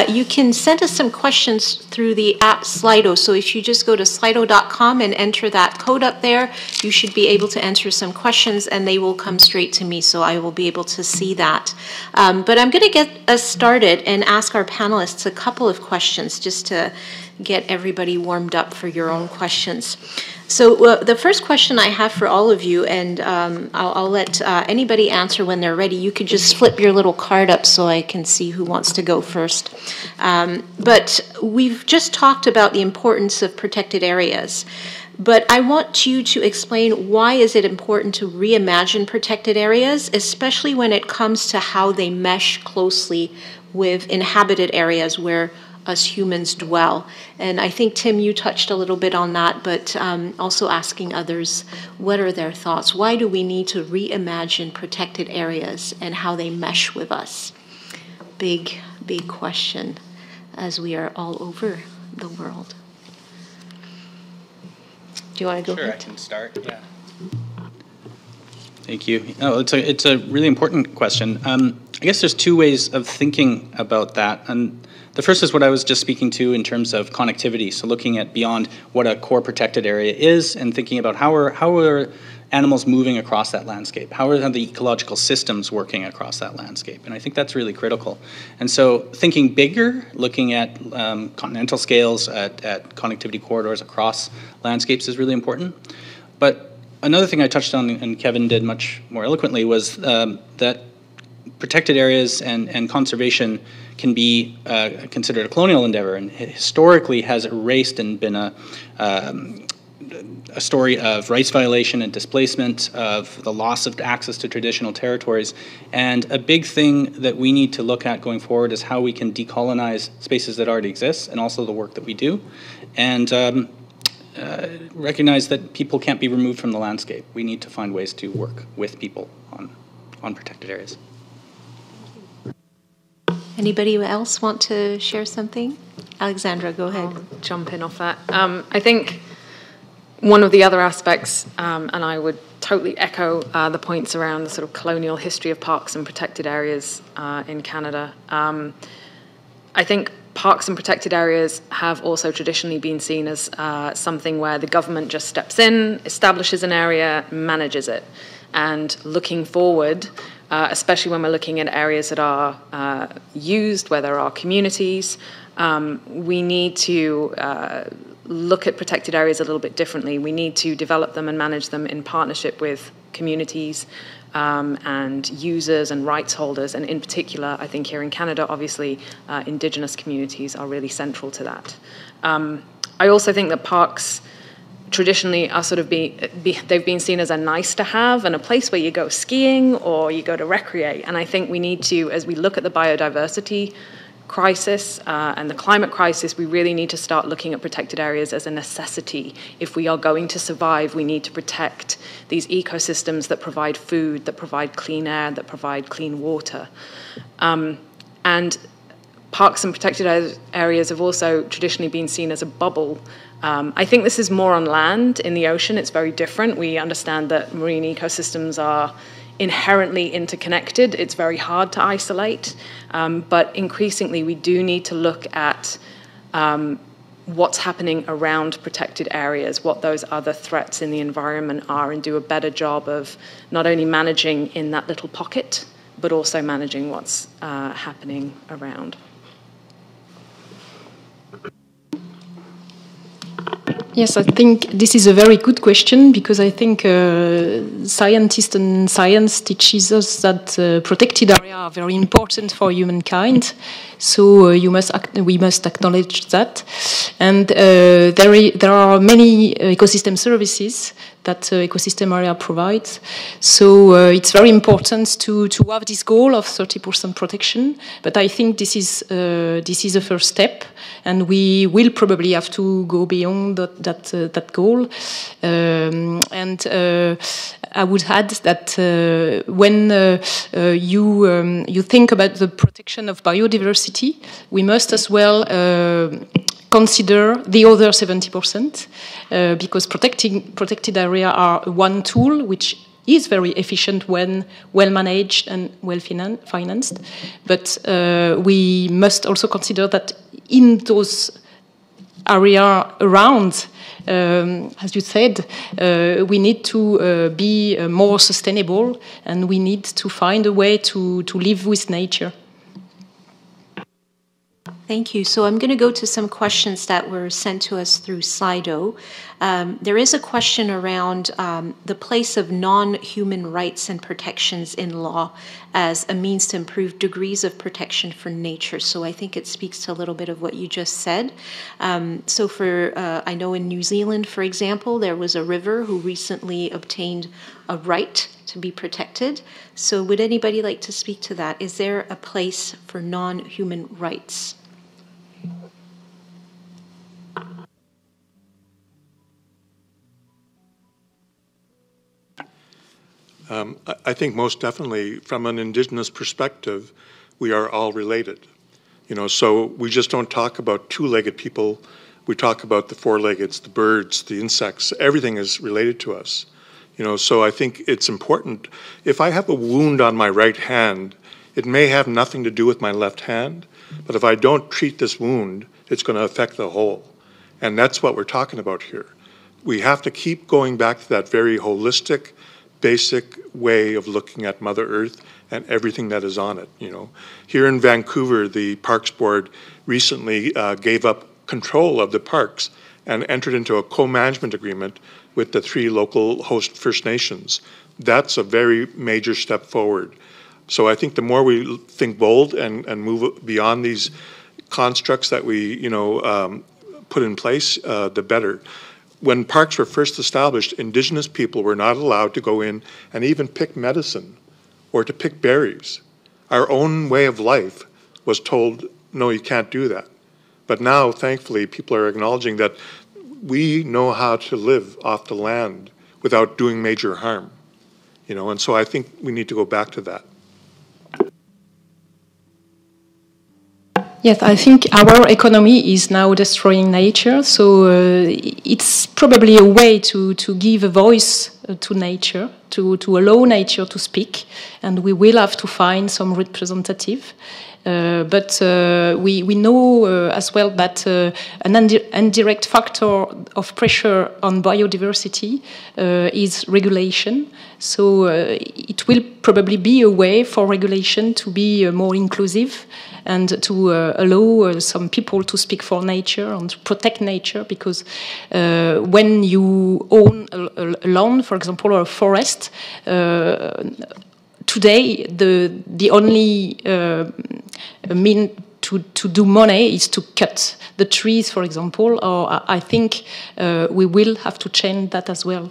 C: you can send us some questions through the app Slido. So if you just go to slido.com and enter that code up there, you should be able to enter some questions and they will come straight to me, so I will be able to see that. But I'm going to get us started and ask our panelists a couple of questions just to get everybody warmed up for your own questions. So the first question I have for all of you, and I'll let anybody answer when they're ready. You could just flip your little card up so I can see who wants to go first. But we've just talked about the importance of protected areas. But I want you to explain why is it important to reimagine protected areas, especially when it comes to how they mesh closely with inhabited areas where us humans dwell. And I think, Tim, you touched a little bit on that, but also asking others, what are their thoughts? Why do we need to reimagine protected areas and how they mesh with us? Big, big question as we are all over the world. Do you want to go ahead?
D: Sure, I can start, yeah. Thank you. Oh, it's a really important question. I guess there's 2 ways of thinking about that. And the first is what I was just speaking to in terms of connectivity. So looking at beyond what a core protected area is and thinking about how are animals moving across that landscape? How are the ecological systems working across that landscape? And I think that's really critical. And so thinking bigger, looking at continental scales, at connectivity corridors across landscapes is really important. But another thing I touched on, and Kevin did much more eloquently, was that protected areas and conservation can be considered a colonial endeavor, and historically has erased and been a story of rights violation and displacement, of the loss of access to traditional territories. And a big thing that we need to look at going forward is how we can decolonize spaces that already exist, and also the work that we do, and recognize that people can't be removed from the landscape. We need to find ways to work with people on protected areas.
C: Anybody else want to share something? Alexandra, go ahead.
I: I'll jump in off that. I think one of the other aspects, and I would totally echo the points around the sort of colonial history of parks and protected areas in Canada. I think parks and protected areas have also traditionally been seen as something where the government just steps in, establishes an area, manages it. And looking forward, especially when we're looking at areas that are used, where there are communities, we need to look at protected areas a little bit differently. We need to develop them and manage them in partnership with communities, and users and rights holders, and in particular, I think here in Canada, obviously, Indigenous communities are really central to that. I also think that parks traditionally are sort of they've been seen as a nice to have and a place where you go skiing or you go to recreate. And I think we need to, as we look at the biodiversity crisis and the climate crisis, we really need to start looking at protected areas as a necessity. If we are going to survive, we need to protect these ecosystems that provide food, that provide clean air, that provide clean water. And parks and protected areas have also traditionally been seen as a bubble. I think this is more on land. In the ocean, it's very different. We understand that marine ecosystems are inherently interconnected. It's very hard to isolate, but increasingly we do need to look at what's happening around protected areas, what those other threats in the environment are, and do a better job of not only managing in that little pocket, but also managing what's happening around.
F: Yes, I think this is a very good question, because I think scientists and science teaches us that protected areas are very important for humankind. So we must acknowledge that. And there are many ecosystem services that ecosystem area provides. So it's very important to have this goal of 30% protection. But I think this is a first step, and we will probably have to go beyond that goal. And I would add that when you think about the protection of biodiversity, we must as well consider the other 70%, because protected areas are one tool which is very efficient when well managed and well financed. But we must also consider that in those areas around, as you said, we need to be more sustainable, and we need to find a way to live with nature.
C: Thank you. So I'm going to go to some questions that were sent to us through Slido. There is a question around the place of non-human rights and protections in law as a means to improve degrees of protection for nature. So I think it speaks to a little bit of what you just said. So I know in New Zealand, for example, there was a river who recently obtained a right to be protected. So would anybody like to speak to that? Is there a place for non-human rights?
J: I think most definitely, from an Indigenous perspective, we are all related. So we just don't talk about two-legged people. We talk about the four-leggeds, the birds, the insects. Everything is related to us. So I think it's important. If I have a wound on my right hand, it may have nothing to do with my left hand, but if I don't treat this wound, it's going to affect the whole. And that's what we're talking about here. We have to keep going back to that very holistic, basic way of looking at Mother Earth and everything that is on it. Here in Vancouver, the Parks Board recently gave up control of the parks and entered into a co-management agreement with the 3 local host First Nations. That's a very major step forward. So I think the more we think bold and move beyond these constructs that we put in place, the better. When parks were first established, Indigenous people were not allowed to go in and even pick medicine or to pick berries. Our own way of life was told, no, you can't do that. But now, thankfully, people are acknowledging that we know how to live off the land without doing major harm. And so I think we need to go back to that.
F: Yes, I think our economy is now destroying nature, so it's probably a way to give a voice to nature, to allow nature to speak, and we will have to find some representative. But we know as well that an indirect factor of pressure on biodiversity is regulation. So it will probably be a way for regulation to be more inclusive and to allow some people to speak for nature and protect nature, because when you own a lawn, for example, or a forest, rest. Today, the only mean to do money is to cut the trees, for example, or I think we will have to change that as well.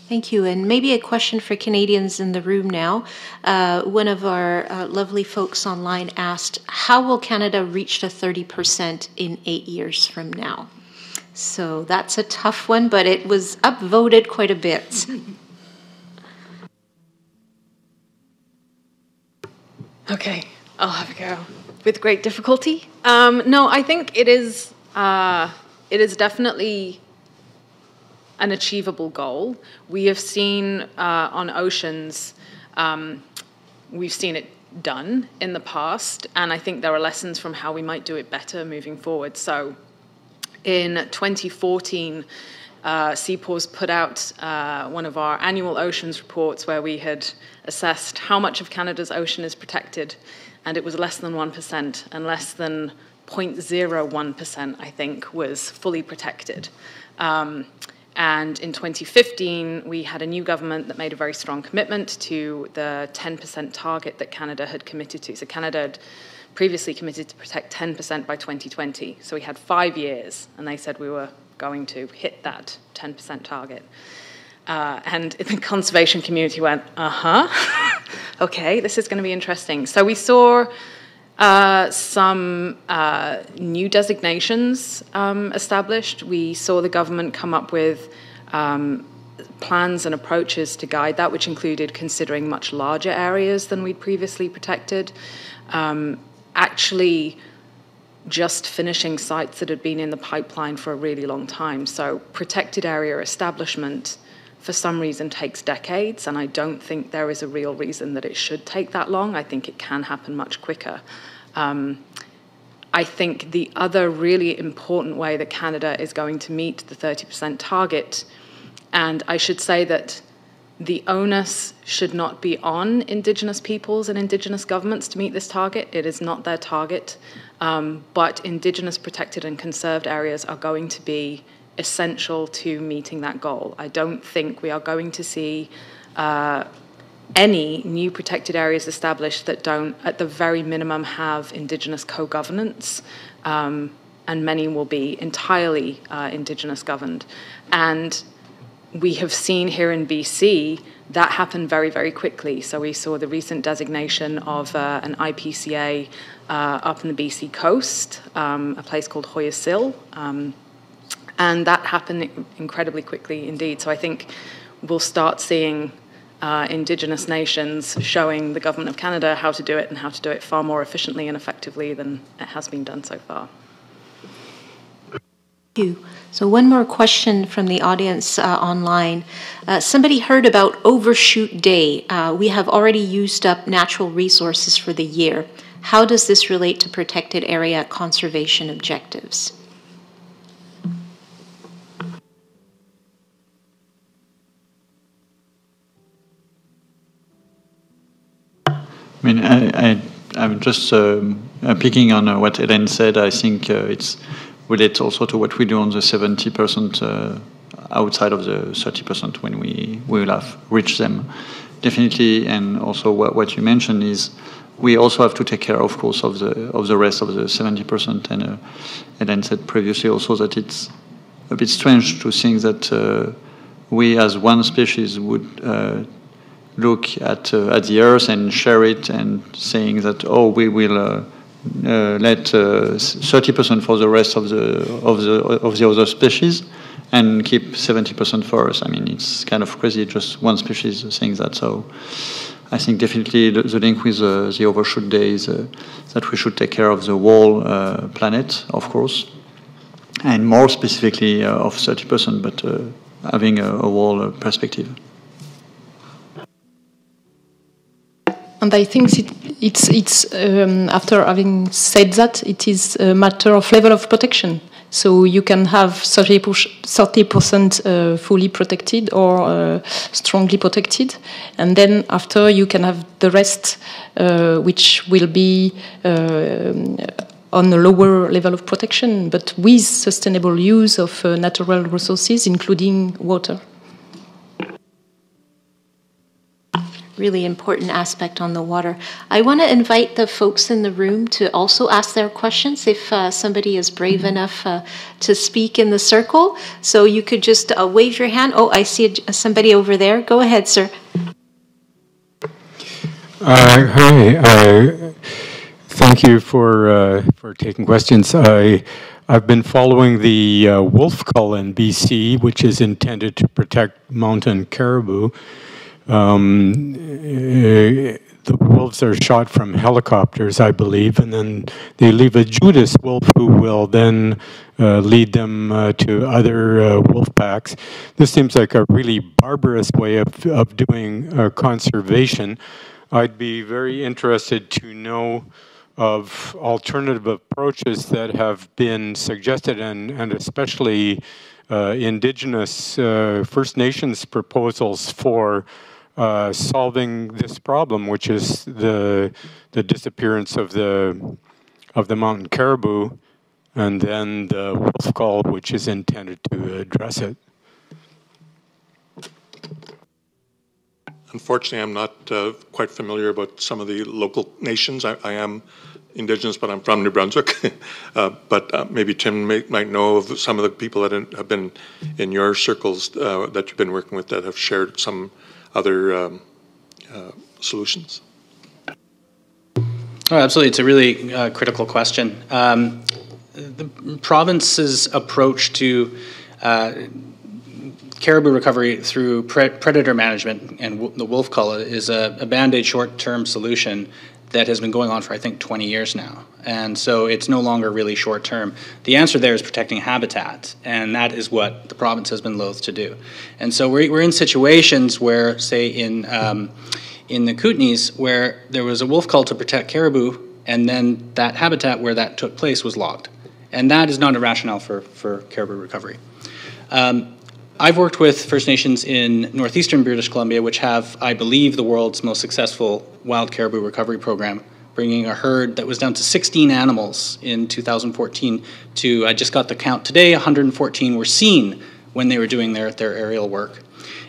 C: Thank you. And maybe a question for Canadians in the room now. One of our lovely folks online asked, how will Canada reach the 30% in 8 years from now? So that's a tough one, but it was upvoted quite a bit.
I: Okay, I'll have a go. With great difficulty? No, I think it is definitely an achievable goal. We have seen on oceans, we've seen it done in the past, and I think there are lessons from how we might do it better moving forward. So in 2014, CPAWS put out one of our annual oceans reports where we had assessed how much of Canada's ocean is protected, and it was less than 1%, and less than 0.01%, I think, was fully protected. And in 2015, we had a new government that made a very strong commitment to the 10% target that Canada had committed to. So Canada had previously committed to protect 10% by 2020. So we had 5 years, and they said we were going to hit that 10% target. And the conservation community went, okay, this is going to be interesting. So we saw some new designations established. We saw the government come up with plans and approaches to guide that, which included considering much larger areas than we'd previously protected. Actually, just finishing sites that had been in the pipeline for a really long time. So protected area establishment, for some reason, takes decades, and I don't think there is a real reason that it should take that long. I think it can happen much quicker. I think the other really important way that Canada is going to meet the 30% target, and I should say that the onus should not be on Indigenous peoples and Indigenous governments to meet this target. It is not their target, but Indigenous protected and conserved areas are going to be essential to meeting that goal. I don't think we are going to see any new protected areas established that don't, at the very minimum, have Indigenous co-governance, and many will be entirely Indigenous governed. And we have seen here in BC that happen very, very quickly. So we saw the recent designation of an IPCA up in the BC coast, a place called Hoyasil, and that happened incredibly quickly indeed. So I think we'll start seeing Indigenous nations showing the Government of Canada how to do it, and how to do it far more efficiently and effectively than it has been done so far.
C: Thank you. So one more question from the audience online. Somebody heard about Overshoot Day. We have already used up natural resources for the year. How does this relate to protected area conservation objectives?
H: I mean, I'm just picking on what Hélène said. I think it's relates also to what we do on the 70% outside of the 30% when we will have reached them. Definitely, and also what you mentioned is we also have to take care, of course, of the rest of the 70%. And Hélène said previously also that it's a bit strange to think that we as one species would look at the Earth and share it, and saying that, oh, we will let 30% for the rest of the other species and keep 70% for us. I mean, it's kind of crazy, just one species saying that. So I think definitely the link with the Overshoot Day is that we should take care of the whole planet, of course, and more specifically of 30%, but having a whole perspective.
F: And I think it's after having said that, it is a matter of level of protection. So you can have 30% fully protected or strongly protected, and then after you can have the rest, which will be on a lower level of protection, but with sustainable use of natural resources, including water.
C: really important aspect on the water. I want to invite the folks in the room to also ask their questions if somebody is brave enough to speak in the circle. So you could just wave your hand. Oh, I see somebody over there. Go ahead, sir.
K: Hi. Thank you for taking questions. I've been following the wolf cull in BC, which is intended to protect mountain caribou. The wolves are shot from helicopters, I believe, and then they leave a Judas wolf who will then lead them to other wolf packs. This seems like a really barbarous way of doing conservation. I'd be very interested to know of alternative approaches that have been suggested, and especially Indigenous First Nations proposals for solving this problem, which is the disappearance of the mountain caribou, and then the wolf cull, which is intended to address it.
J: Unfortunately, I'm not quite familiar about some of the local nations. I am Indigenous, but I'm from New Brunswick. But maybe Tim might know of some of the people that have been in your circles that you've been working with that have shared some other solutions.
D: Oh, absolutely. It's a really critical question. The province's approach to caribou recovery through predator management and the wolf cull is a Band-Aid short-term solution that has been going on for, I think, 20 years now. And so it's no longer really short-term. The answer there is protecting habitat, and that is what the province has been loath to do. And so we're in situations where, say, in the Kootenays, where there was a wolf cull to protect caribou, and then that habitat where that took place was logged. And that is not a rationale for caribou recovery. I've worked with First Nations in northeastern British Columbia, which have, I believe, the world's most successful wild caribou recovery program, bringing a herd that was down to 16 animals in 2014 to, I just got the count today, 114 were seen when they were doing their aerial work.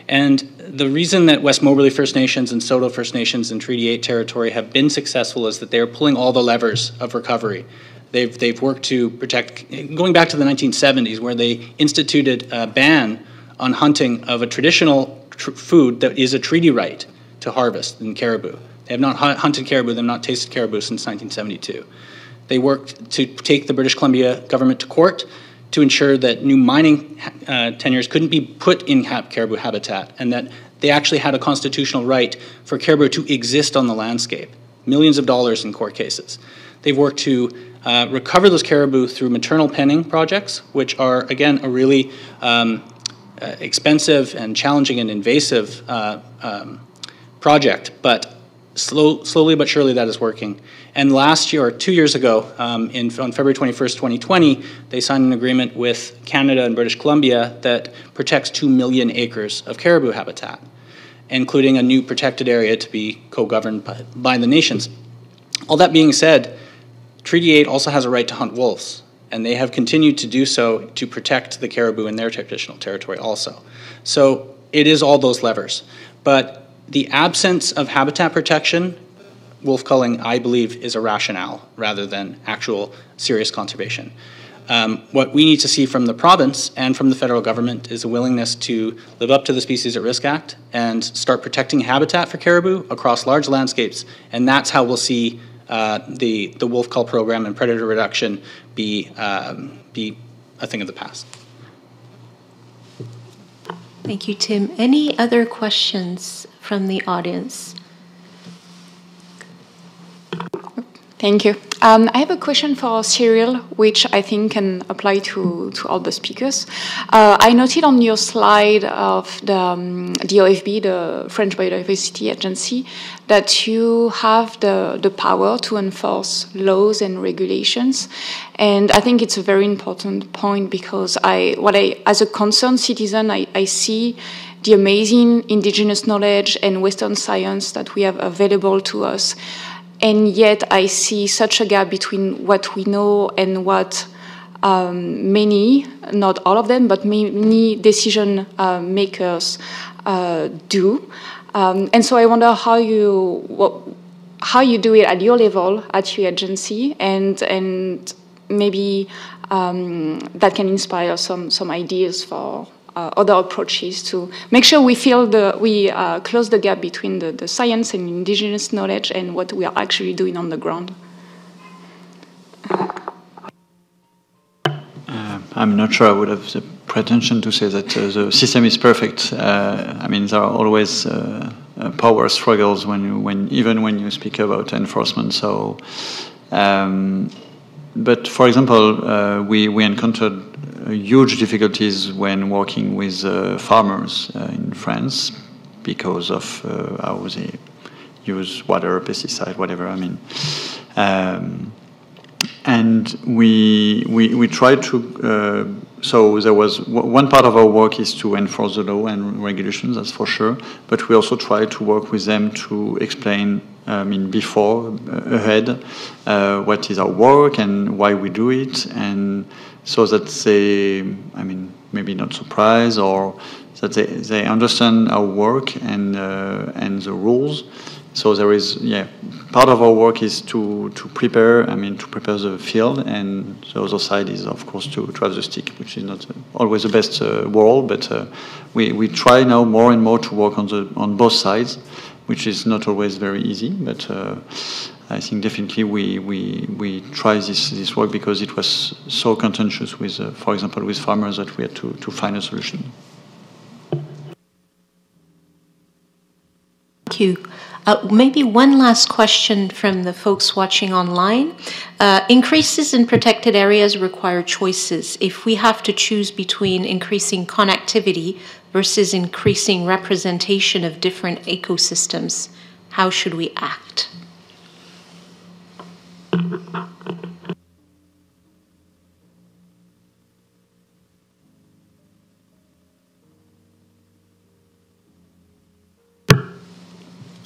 D: And the reason that West Moberly First Nations and Soto First Nations in Treaty 8 territory have been successful is that they are pulling all the levers of recovery. They've worked to protect, going back to the 1970s, where they instituted a ban on hunting of a traditional food that is a treaty right to harvest in caribou. They have not hunted caribou, they have not tasted caribou since 1972. They worked to take the British Columbia government to court to ensure that new mining tenures couldn't be put in caribou habitat, and that they actually had a constitutional right for caribou to exist on the landscape. Millions of dollars in court cases. They've worked to recover those caribou through maternal penning projects, which are, again, a really expensive and challenging and invasive project, but slowly but surely that is working. And last year, or 2 years ago, on February 21st, 2020, they signed an agreement with Canada and British Columbia that protects 2 million acres of caribou habitat, including a new protected area to be co-governed by the nations. All that being said, Treaty 8 also has a right to hunt wolves, and they have continued to do so to protect the caribou in their traditional territory also. So it is all those levers. But the absence of habitat protection, wolf culling, I believe, is a rationale rather than actual serious conservation. What we need to see from the province and from the federal government is a willingness to live up to the Species at Risk Act and start protecting habitat for caribou across large landscapes, and that's how we'll see the wolf cull program and predator reduction be a thing of the past.
C: Thank you, Tim. Any other questions from the audience?
I: Thank you. I have a question for Cyril, which I think can apply to all the speakers. I noted on your slide of the OFB, the French Biodiversity Agency, that you have the power to enforce laws and regulations. And I think it's a very important point because as a concerned citizen, I see the amazing Indigenous knowledge and Western science that we have available to us. And yet I see such a gap between what we know and what many, not all of them, but many decision makers do. And so I wonder how you do it at your level, at your agency, and maybe that can inspire some ideas for other approaches to make sure we close the gap between the science and indigenous knowledge and what we are actually doing on the ground.
H: I'm not sure I would have the pretension to say that the system is perfect. I mean, there are always power struggles even when you speak about enforcement. So, but for example, we encountered huge difficulties when working with farmers in France because of how they use water, pesticide, whatever. I mean, and we tried to. So there was one part of our work is to enforce the law and regulations, that's for sure. But we also try to work with them to explain, ahead, what is our work and why we do it, and so that they, maybe not surprised, or that they understand our work and the rules. So there is, part of our work is to prepare, to prepare the field, and the other side is, of course, to have the stick, which is not always the best world, but we try now more and more to work on both sides, which is not always very easy, but I think definitely we try this work because it was so contentious with, for example, with farmers that we had to find a solution.
C: Thank you. Maybe one last question from the folks watching online. Increases in protected areas require choices. If we have to choose between increasing connectivity versus increasing representation of different ecosystems, how should we act?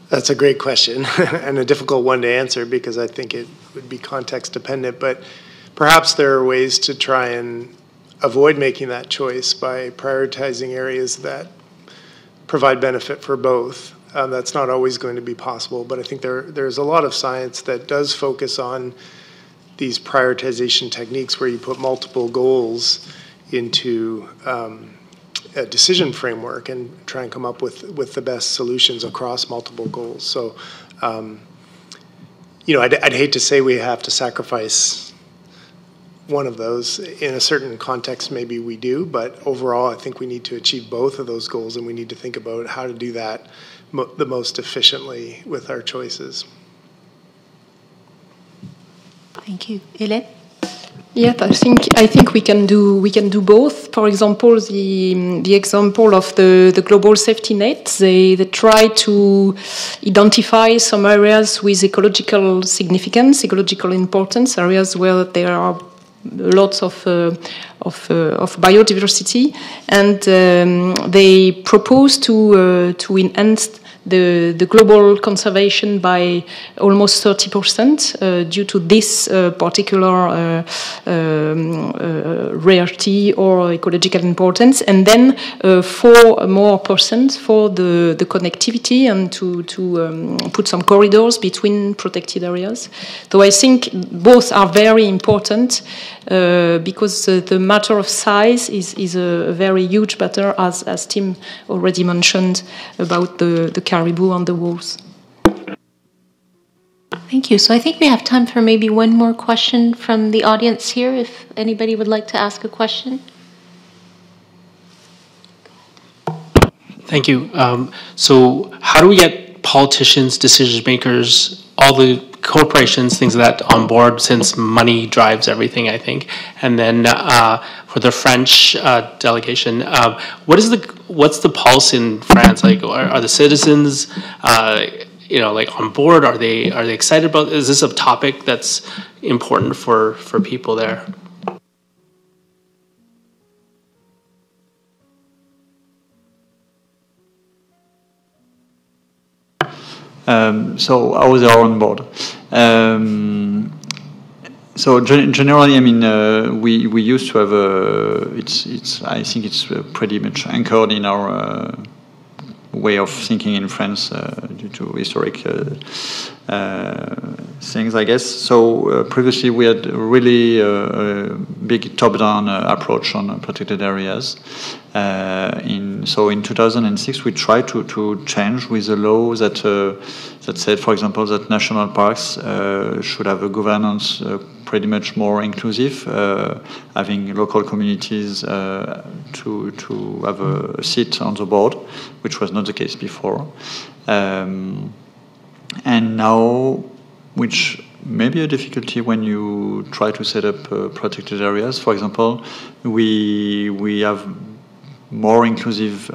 G: That's a great question and a difficult one to answer because I think it would be context dependent, but perhaps there are ways to try and avoid making that choice by prioritizing areas that provide benefit for both. That's not always going to be possible, but I think there's a lot of science that does focus on these prioritization techniques where you put multiple goals into a decision framework and try and come up with the best solutions across multiple goals. So, I'd hate to say we have to sacrifice one of those. In a certain context, maybe we do, but overall, I think we need to achieve both of those goals, and we need to think about how to do that the most efficiently with our choices.
C: Thank you. Hélène?
F: Yeah, I think we can do both. For example, the example of the global safety net, they try to identify some areas with ecological significance, ecological importance, areas where there are lots of biodiversity, and they propose to enhance the global conservation by almost 30% due to this particular rarity or ecological importance, and then 4% more for the connectivity and to put some corridors between protected areas. So I think both are very important because the matter of size is a very huge matter, as Tim already mentioned about the caribou on the wolves.
C: Thank you. So I think we have time for maybe one more question from the audience here, if anybody would like to ask a question.
L: Thank you. So how do we get politicians, decision makers, all the corporations, things like that on board, since money drives everything, I think? And then for the French delegation, what's the pulse in France? Like, are the citizens on board? Are they excited about? Is this a topic that's important for people there?
H: So how they are on board. So generally, I mean, we used to have I think it's pretty much anchored in our way of thinking in France due to historic things, I guess. So previously we had really a big top-down approach on protected areas. So in 2006 we tried to change with a law that said, for example, that national parks should have a governance pretty much more inclusive, having local communities to have a seat on the board, which was not the case before. And now, which may be a difficulty when you try to set up protected areas. For example, we have more inclusive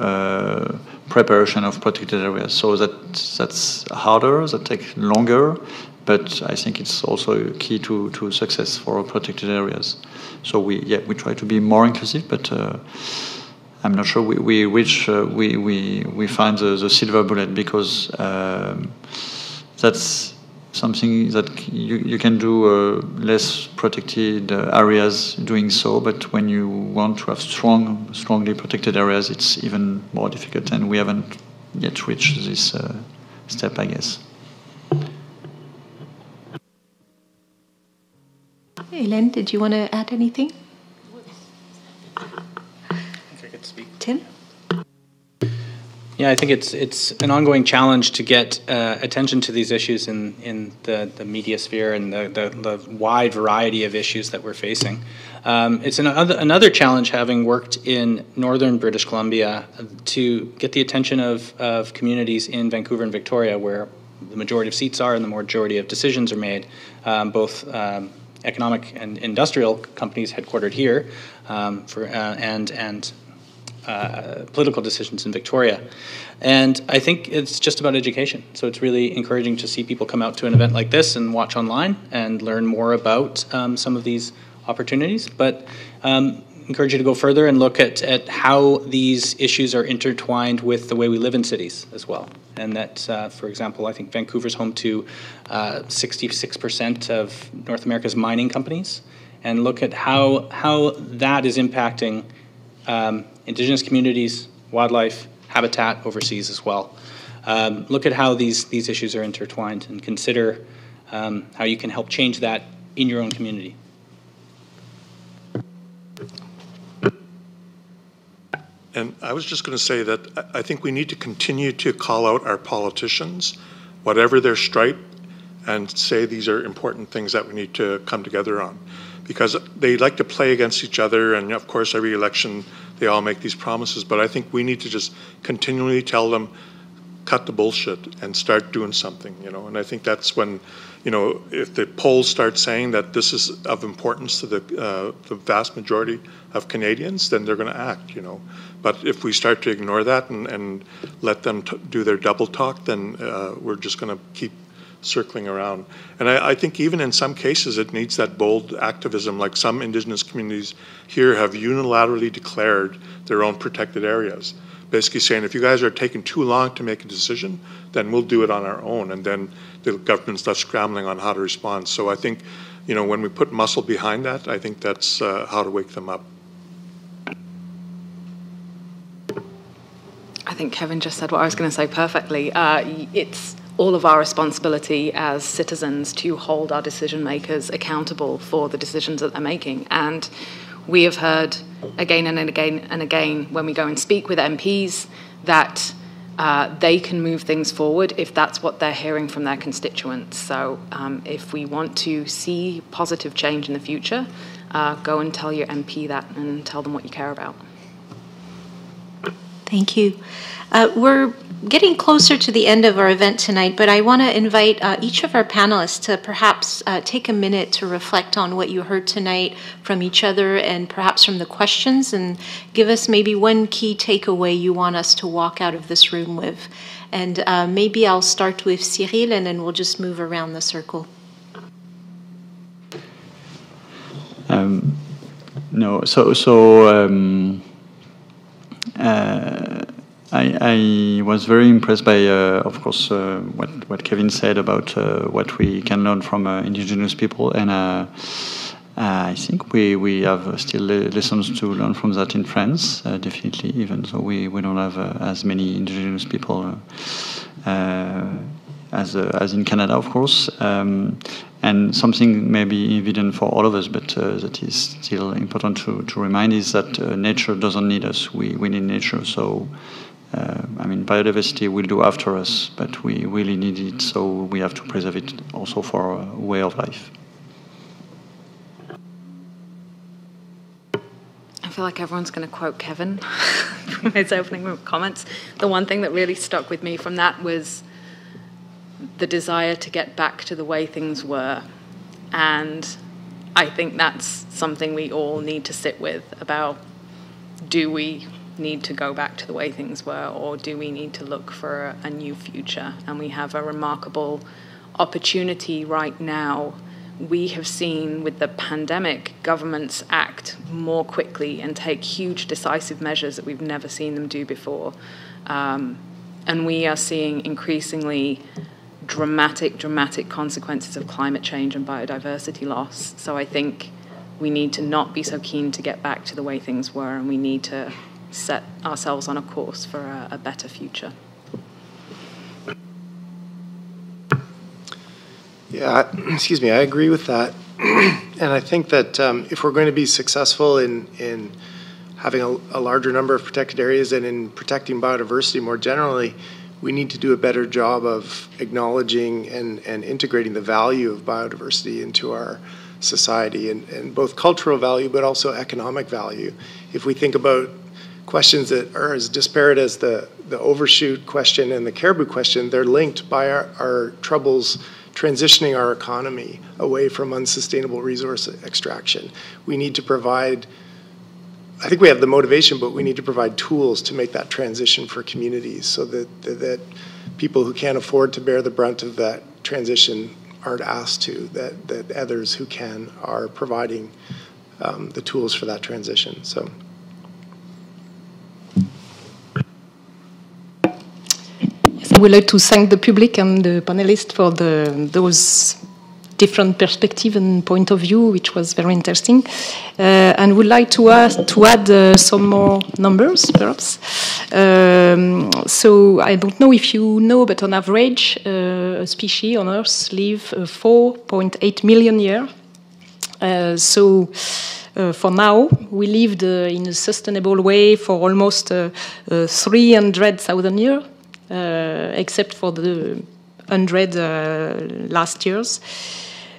H: preparation of protected areas. So that's harder, that takes longer, but I think it's also key to success for protected areas. So we try to be more inclusive, but I'm not sure we find the silver bullet, because that's something that you can do less protected areas doing so, but when you want to have strongly protected areas, it's even more difficult, and we haven't yet reached this step, I guess.
C: Hélène, did you want to add anything?
D: I think I could speak.
C: Tim?
D: Yeah, I think it's an ongoing challenge to get attention to these issues in the media sphere and the wide variety of issues that we're facing. It's another challenge, having worked in northern British Columbia, to get the attention of communities in Vancouver and Victoria, where the majority of seats are and the majority of decisions are made, both economic and industrial companies headquartered here, and political decisions in Victoria. And I think it's just about education. So it's really encouraging to see people come out to an event like this and watch online and learn more about some of these opportunities. But encourage you to go further and look at how these issues are intertwined with the way we live in cities as well. And that, for example, I think Vancouver's home to 66% of North America's mining companies, and look at how that is impacting Indigenous communities, wildlife, habitat overseas as well. Look at how these issues are intertwined, and consider how you can help change that in your own community.
J: And I was just going to say that I think we need to continue to call out our politicians, whatever their stripe, and say these are important things that we need to come together on. Because they like to play against each other, and of course every election they all make these promises, but I think we need to just continually tell them, cut the bullshit and start doing something, and I think that's when, if the polls start saying that this is of importance to the vast majority of Canadians, then they're going to act, But if we start to ignore that and let them do their double talk, then we're just going to keep circling around. And I think even in some cases it needs that bold activism, like some Indigenous communities here have unilaterally declared their own protected areas, basically saying, if you guys are taking too long to make a decision, then we'll do it on our own, and then the government's left scrambling on how to respond. So I think, when we put muscle behind that, I think that's how to wake them up.
I: I think Kevin just said what I was going to say perfectly. It's all of our responsibility as citizens to hold our decision makers accountable for the decisions that they're making. And we have heard again and again and again when we go and speak with MPs that they can move things forward if that's what they're hearing from their constituents. So if we want to see positive change in the future, go and tell your MP that and tell them what you care about.
C: Thank you. We're getting closer to the end of our event tonight, but I want to invite each of our panelists to perhaps take a minute to reflect on what you heard tonight from each other and perhaps from the questions, and give us maybe one key takeaway you want us to walk out of this room with. And maybe I'll start with Cyril, and then we'll just move around the circle.
H: I was very impressed by, of course, what Kevin said about what we can learn from Indigenous people, and I think we have still lessons to learn from that in France, definitely, even though we don't have as many indigenous people as in Canada, of course. And something maybe evident for all of us, but that is still important to remind, is that nature doesn't need us. We need nature. So, I mean, biodiversity will do after us, but we really need it, so we have to preserve it also for our way of life.
I: I feel like everyone's going to quote Kevin from his opening comments. The one thing that really stuck with me from that was the desire to get back to the way things were. And I think that's something we all need to sit with about, do we need to go back to the way things were, or do we need to look for a new future? And we have a remarkable opportunity right now. We have seen with the pandemic, governments act more quickly and take huge decisive measures that we've never seen them do before. And we are seeing increasingly dramatic consequences of climate change and biodiversity loss. So I think we need to not be so keen to get back to the way things were, and we need to set ourselves on a course for a better future.
G: Yeah, excuse me, I agree with that. And I think that if we're going to be successful in having a larger number of protected areas and in protecting biodiversity more generally, we need to do a better job of acknowledging and integrating the value of biodiversity into our society, and both cultural value but also economic value. If we think about questions that are as disparate as the overshoot question and the caribou question, they're linked by our troubles transitioning our economy away from unsustainable resource extraction. We need to provide, I think we have the motivation, but we need to provide tools to make that transition for communities, so that people who can't afford to bear the brunt of that transition aren't asked to, that others who can are providing the tools for that transition. So.
F: I would like to thank the public and the panelists for those different perspectives and point of view, which was very interesting. And would like to add some more numbers, perhaps. So I don't know if you know, but on average, a species on Earth live 4.8 million years. For now, we lived in a sustainable way for almost 300,000 years. Except for the 100 last years.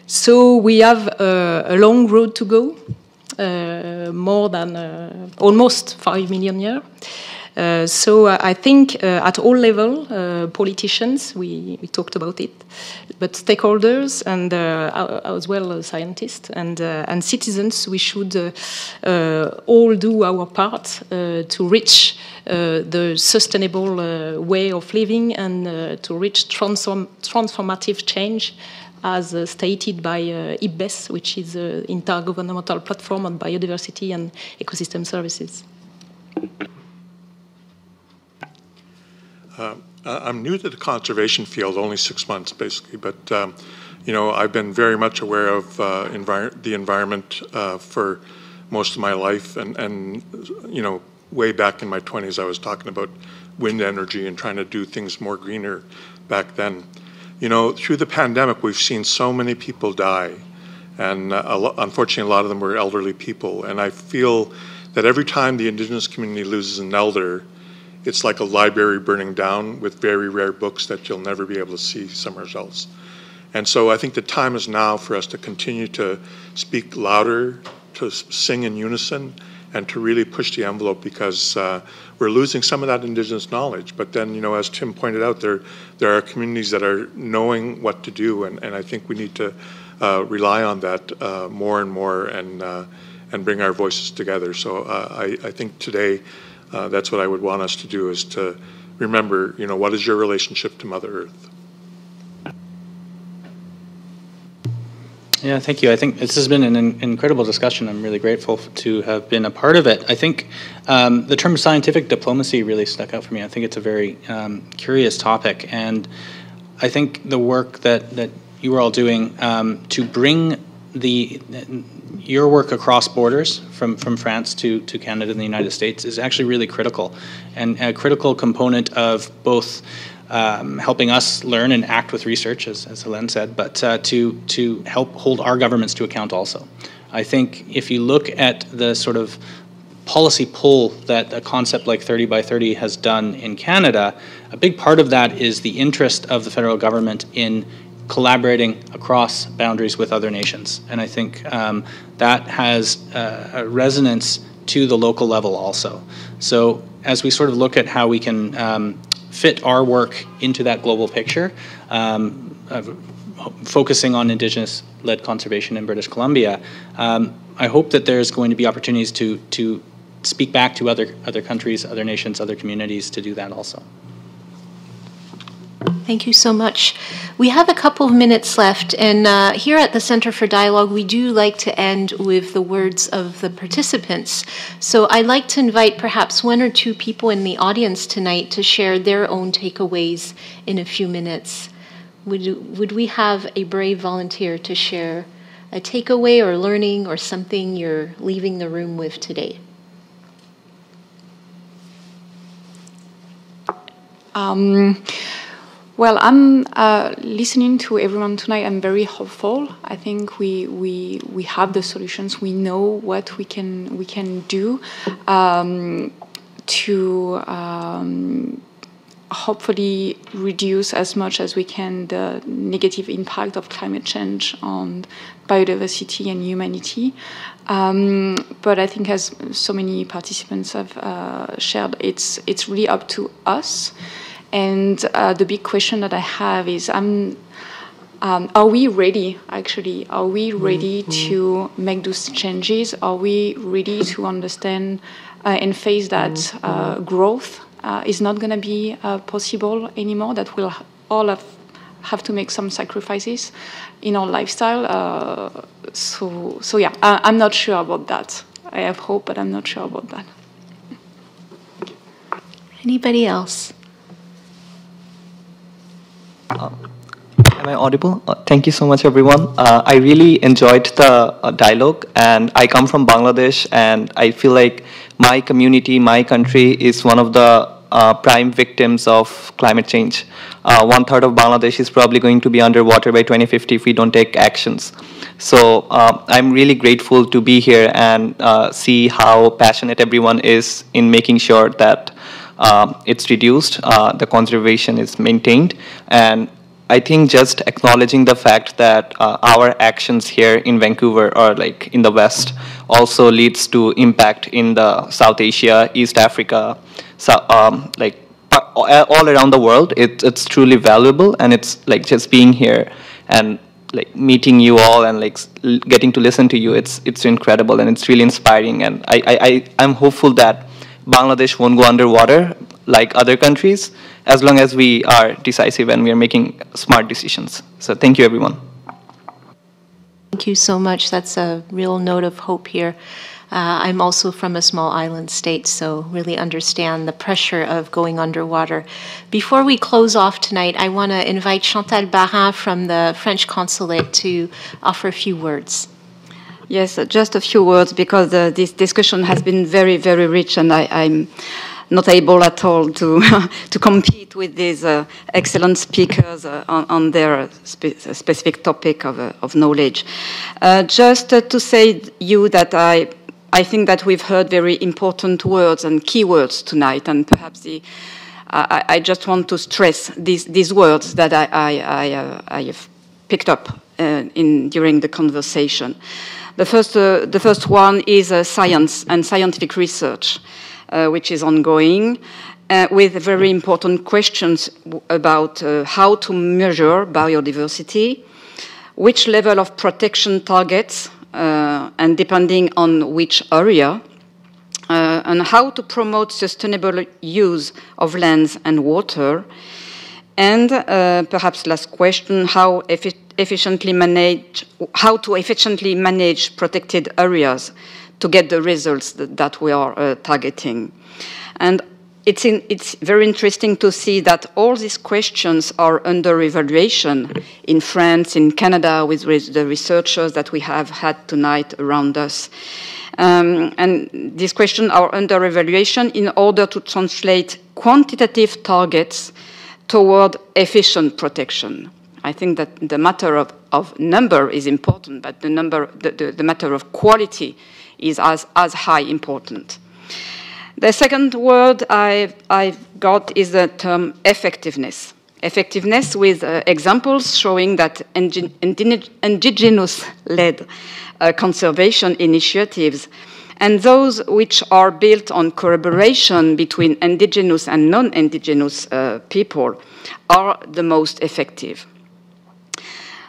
F: So we have a long road to go, more than almost 5 million years. So I think at all levels, politicians, we talked about it, but stakeholders and as well as scientists and citizens, we should all do our part to reach the sustainable way of living and to reach transformative change, as stated by IPBES, which is an intergovernmental platform on biodiversity and ecosystem services.
J: I'm new to the conservation field, only 6 months basically, but you know, I've been very much aware of the environment for most of my life, and you know, way back in my 20s, I was talking about wind energy and trying to do things more greener back then. You know, through the pandemic, we've seen so many people die, and unfortunately, a lot of them were elderly people. And I feel that every time the Indigenous community loses an elder, it's like a library burning down with very rare books that you'll never be able to see somewhere else. And so I think the time is now for us to continue to speak louder, to sing in unison, and to really push the envelope, because we're losing some of that Indigenous knowledge. But then, you know, as Tim pointed out, there are communities that are knowing what to do, and I think we need to rely on that more and more, and bring our voices together. So I think today that's what I would want us to do, is to remember, you know, what is your relationship to Mother Earth?
D: Yeah, thank you. I think this has been an incredible discussion. I'm really grateful to have been a part of it. I think the term scientific diplomacy really stuck out for me. I think it's a very curious topic, and I think the work that you are all doing to bring the your work across borders from France to Canada and the United States is actually really critical, and a critical component of both helping us learn and act with research, as Hélène said, but to help hold our governments to account also. I think if you look at the sort of policy pull that a concept like 30 by 30 has done in Canada, a big part of that is the interest of the federal government in collaborating across boundaries with other nations. And I think that has a resonance to the local level also. So as we sort of look at how we can fit our work into that global picture, focusing on Indigenous-led conservation in British Columbia, I hope that there's going to be opportunities to speak back to other countries, other nations, other communities to do that also.
C: Thank you so much. We have a couple of minutes left, and here at the Center for Dialogue, we do like to end with the words of the participants. So I'd like to invite perhaps one or two people in the audience tonight to share their own takeaways in a few minutes. Would we have a brave volunteer to share a takeaway or learning or something you're leaving the room with today?
I: Well, I'm listening to everyone tonight. I'm very hopeful. I think we have the solutions. We know what we can do to hopefully reduce as much as we can the negative impact of climate change on biodiversity and humanity. But I think, as so many participants have shared, it's really up to us. And the big question that I have is, are we ready, actually? Are we ready to make those changes? Are we ready to understand and face that growth is not going to be possible anymore, that we'll all have to make some sacrifices in our lifestyle? So yeah, I'm not sure about that. I have hope, but I'm not sure about that.
C: Anybody else?
M: Am I audible? Thank you so much, everyone. I really enjoyed the dialogue, and I come from Bangladesh, and I feel like my community, my country is one of the prime victims of climate change. 1/3 of Bangladesh is probably going to be underwater by 2050 if we don't take actions. So I'm really grateful to be here and see how passionate everyone is in making sure that it's reduced, the conservation is maintained, and I think just acknowledging the fact that our actions here in Vancouver or like in the West also leads to impact in the South Asia, East Africa, like all around the world. It's truly valuable, and it's like just being here and like meeting you all and like getting to listen to you. It's incredible, and it's really inspiring, and I'm hopeful that Bangladesh won't go underwater like other countries, as long as we are decisive and we are making smart decisions. So thank you, everyone.
C: Thank you so much. That's a real note of hope here. I'm also from a small island state, so really understand the pressure of going underwater. Before we close off tonight, I want to invite Chantal Barin from the French Consulate to offer a few words.
N: Yes, just a few words, because this discussion has been very, very rich, and I'm not able at all to to compete with these excellent speakers on their specific topic of knowledge. Just to say you that I think that we've heard very important words and key words tonight, and perhaps I just want to stress these words that I have picked up during the conversation. The first one is science and scientific research, which is ongoing, with very important questions about how to measure biodiversity, which level of protection targets, and depending on which area, and how to promote sustainable use of lands and water, and perhaps last question, how to efficiently manage protected areas to get the results that we are targeting. And it's very interesting to see that all these questions are under evaluation in France, in Canada, with the researchers that we have had tonight around us. And these questions are under evaluation in order to translate quantitative targets toward efficient protection. I think that the matter of number is important, but the matter of quality is as high important. The second word I've got is the term effectiveness. Effectiveness with examples showing that indigenous-led conservation initiatives and those which are built on collaboration between indigenous and non-indigenous people are the most effective.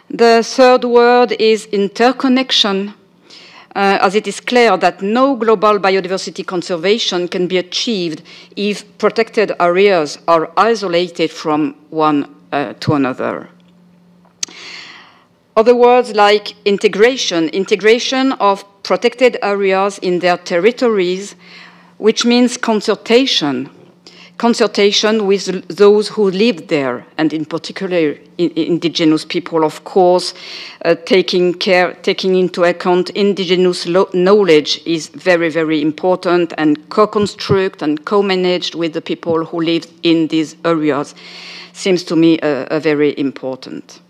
N: The third word is interconnection, as it is clear that no global biodiversity conservation can be achieved if protected areas are isolated from one to another. Other words like integration of protected areas in their territories, which means consultation with those who live there, and in particular indigenous people, of course. Taking into account indigenous knowledge is very, very important, and co-construct and co-managed with the people who live in these areas seems to me a very important.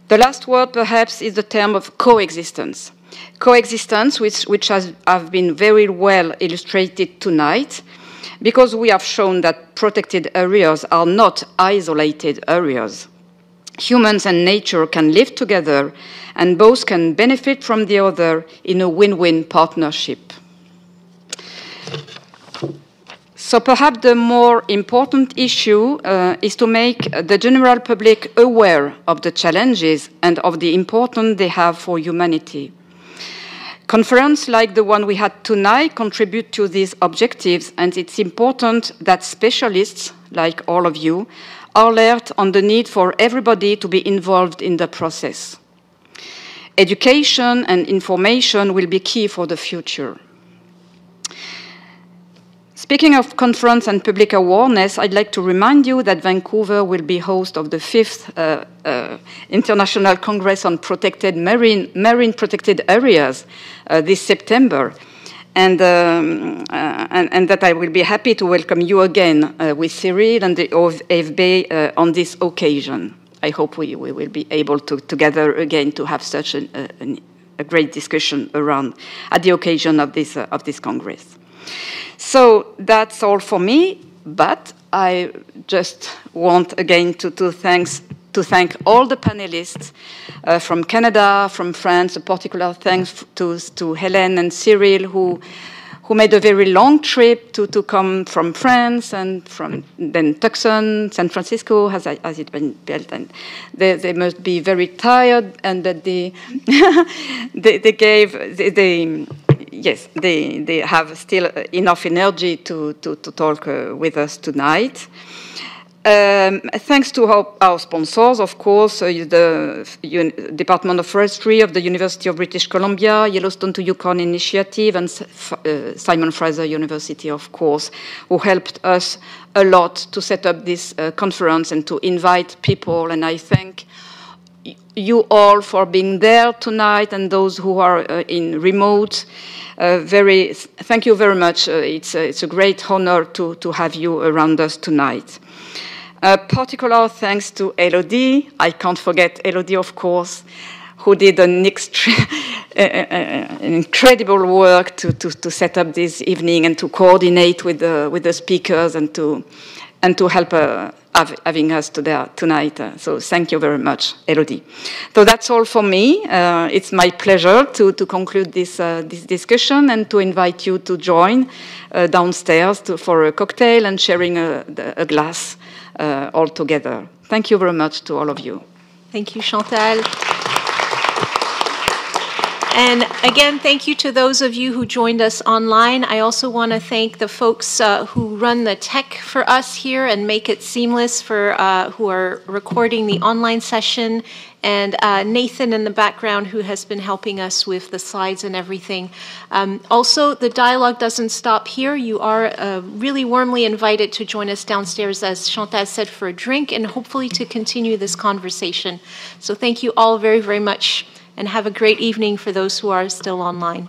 N: The last word, perhaps, is the term of coexistence. Coexistence, which has been very well illustrated tonight, because we have shown that protected areas are not isolated areas. Humans and nature can live together, and both can benefit from the other in a win-win partnership. So perhaps the more important issue is to make the general public aware of the challenges and of the importance they have for humanity. Conferences like the one we had tonight contribute to these objectives, and it's important that specialists, like all of you, are alert on the need for everybody to be involved in the process. Education and information will be key for the future. Speaking of conference and public awareness, I'd like to remind you that Vancouver will be host of the 5th International Congress on Protected Marine Protected Areas this September, and that I will be happy to welcome you again with Cyril and the OFB on this occasion. I hope we will be able to together again to have such a great discussion around at the occasion of this Congress. So that's all for me, but I just want again to thank all the panelists from Canada, from France. A particular thanks to Hélène and Cyril, who made a very long trip to come from France and from then Tucson, San Francisco, has it been built, and they must be very tired, and that they have still enough energy to talk with us tonight. Thanks to our sponsors, of course, the Department of Forestry of the University of British Columbia, Yellowstone to Yukon Initiative, and Simon Fraser University, of course, who helped us a lot to set up this conference and to invite people. And I thank you all for being there tonight, and those who are in remote. Thank you very much. It's a great honor to have you around us tonight. Particular thanks to Elodie. I can't forget Elodie, of course, who did an incredible work to set up this evening and to coordinate with the speakers and to help having us tonight. So thank you very much, Elodie. So that's all for me. It's my pleasure to conclude this discussion and to invite you to join downstairs for a cocktail and sharing a glass all together. Thank you very much to all of you.
C: Thank you, Chantal. And again, thank you to those of you who joined us online. I also want to thank the folks who run the tech for us here and make it seamless for who are recording the online session, and Nathan in the background who has been helping us with the slides and everything. Also, the dialogue doesn't stop here. You are really warmly invited to join us downstairs, as Chantal said, for a drink and hopefully to continue this conversation. So thank you all very, very much, and have a great evening for those who are still online.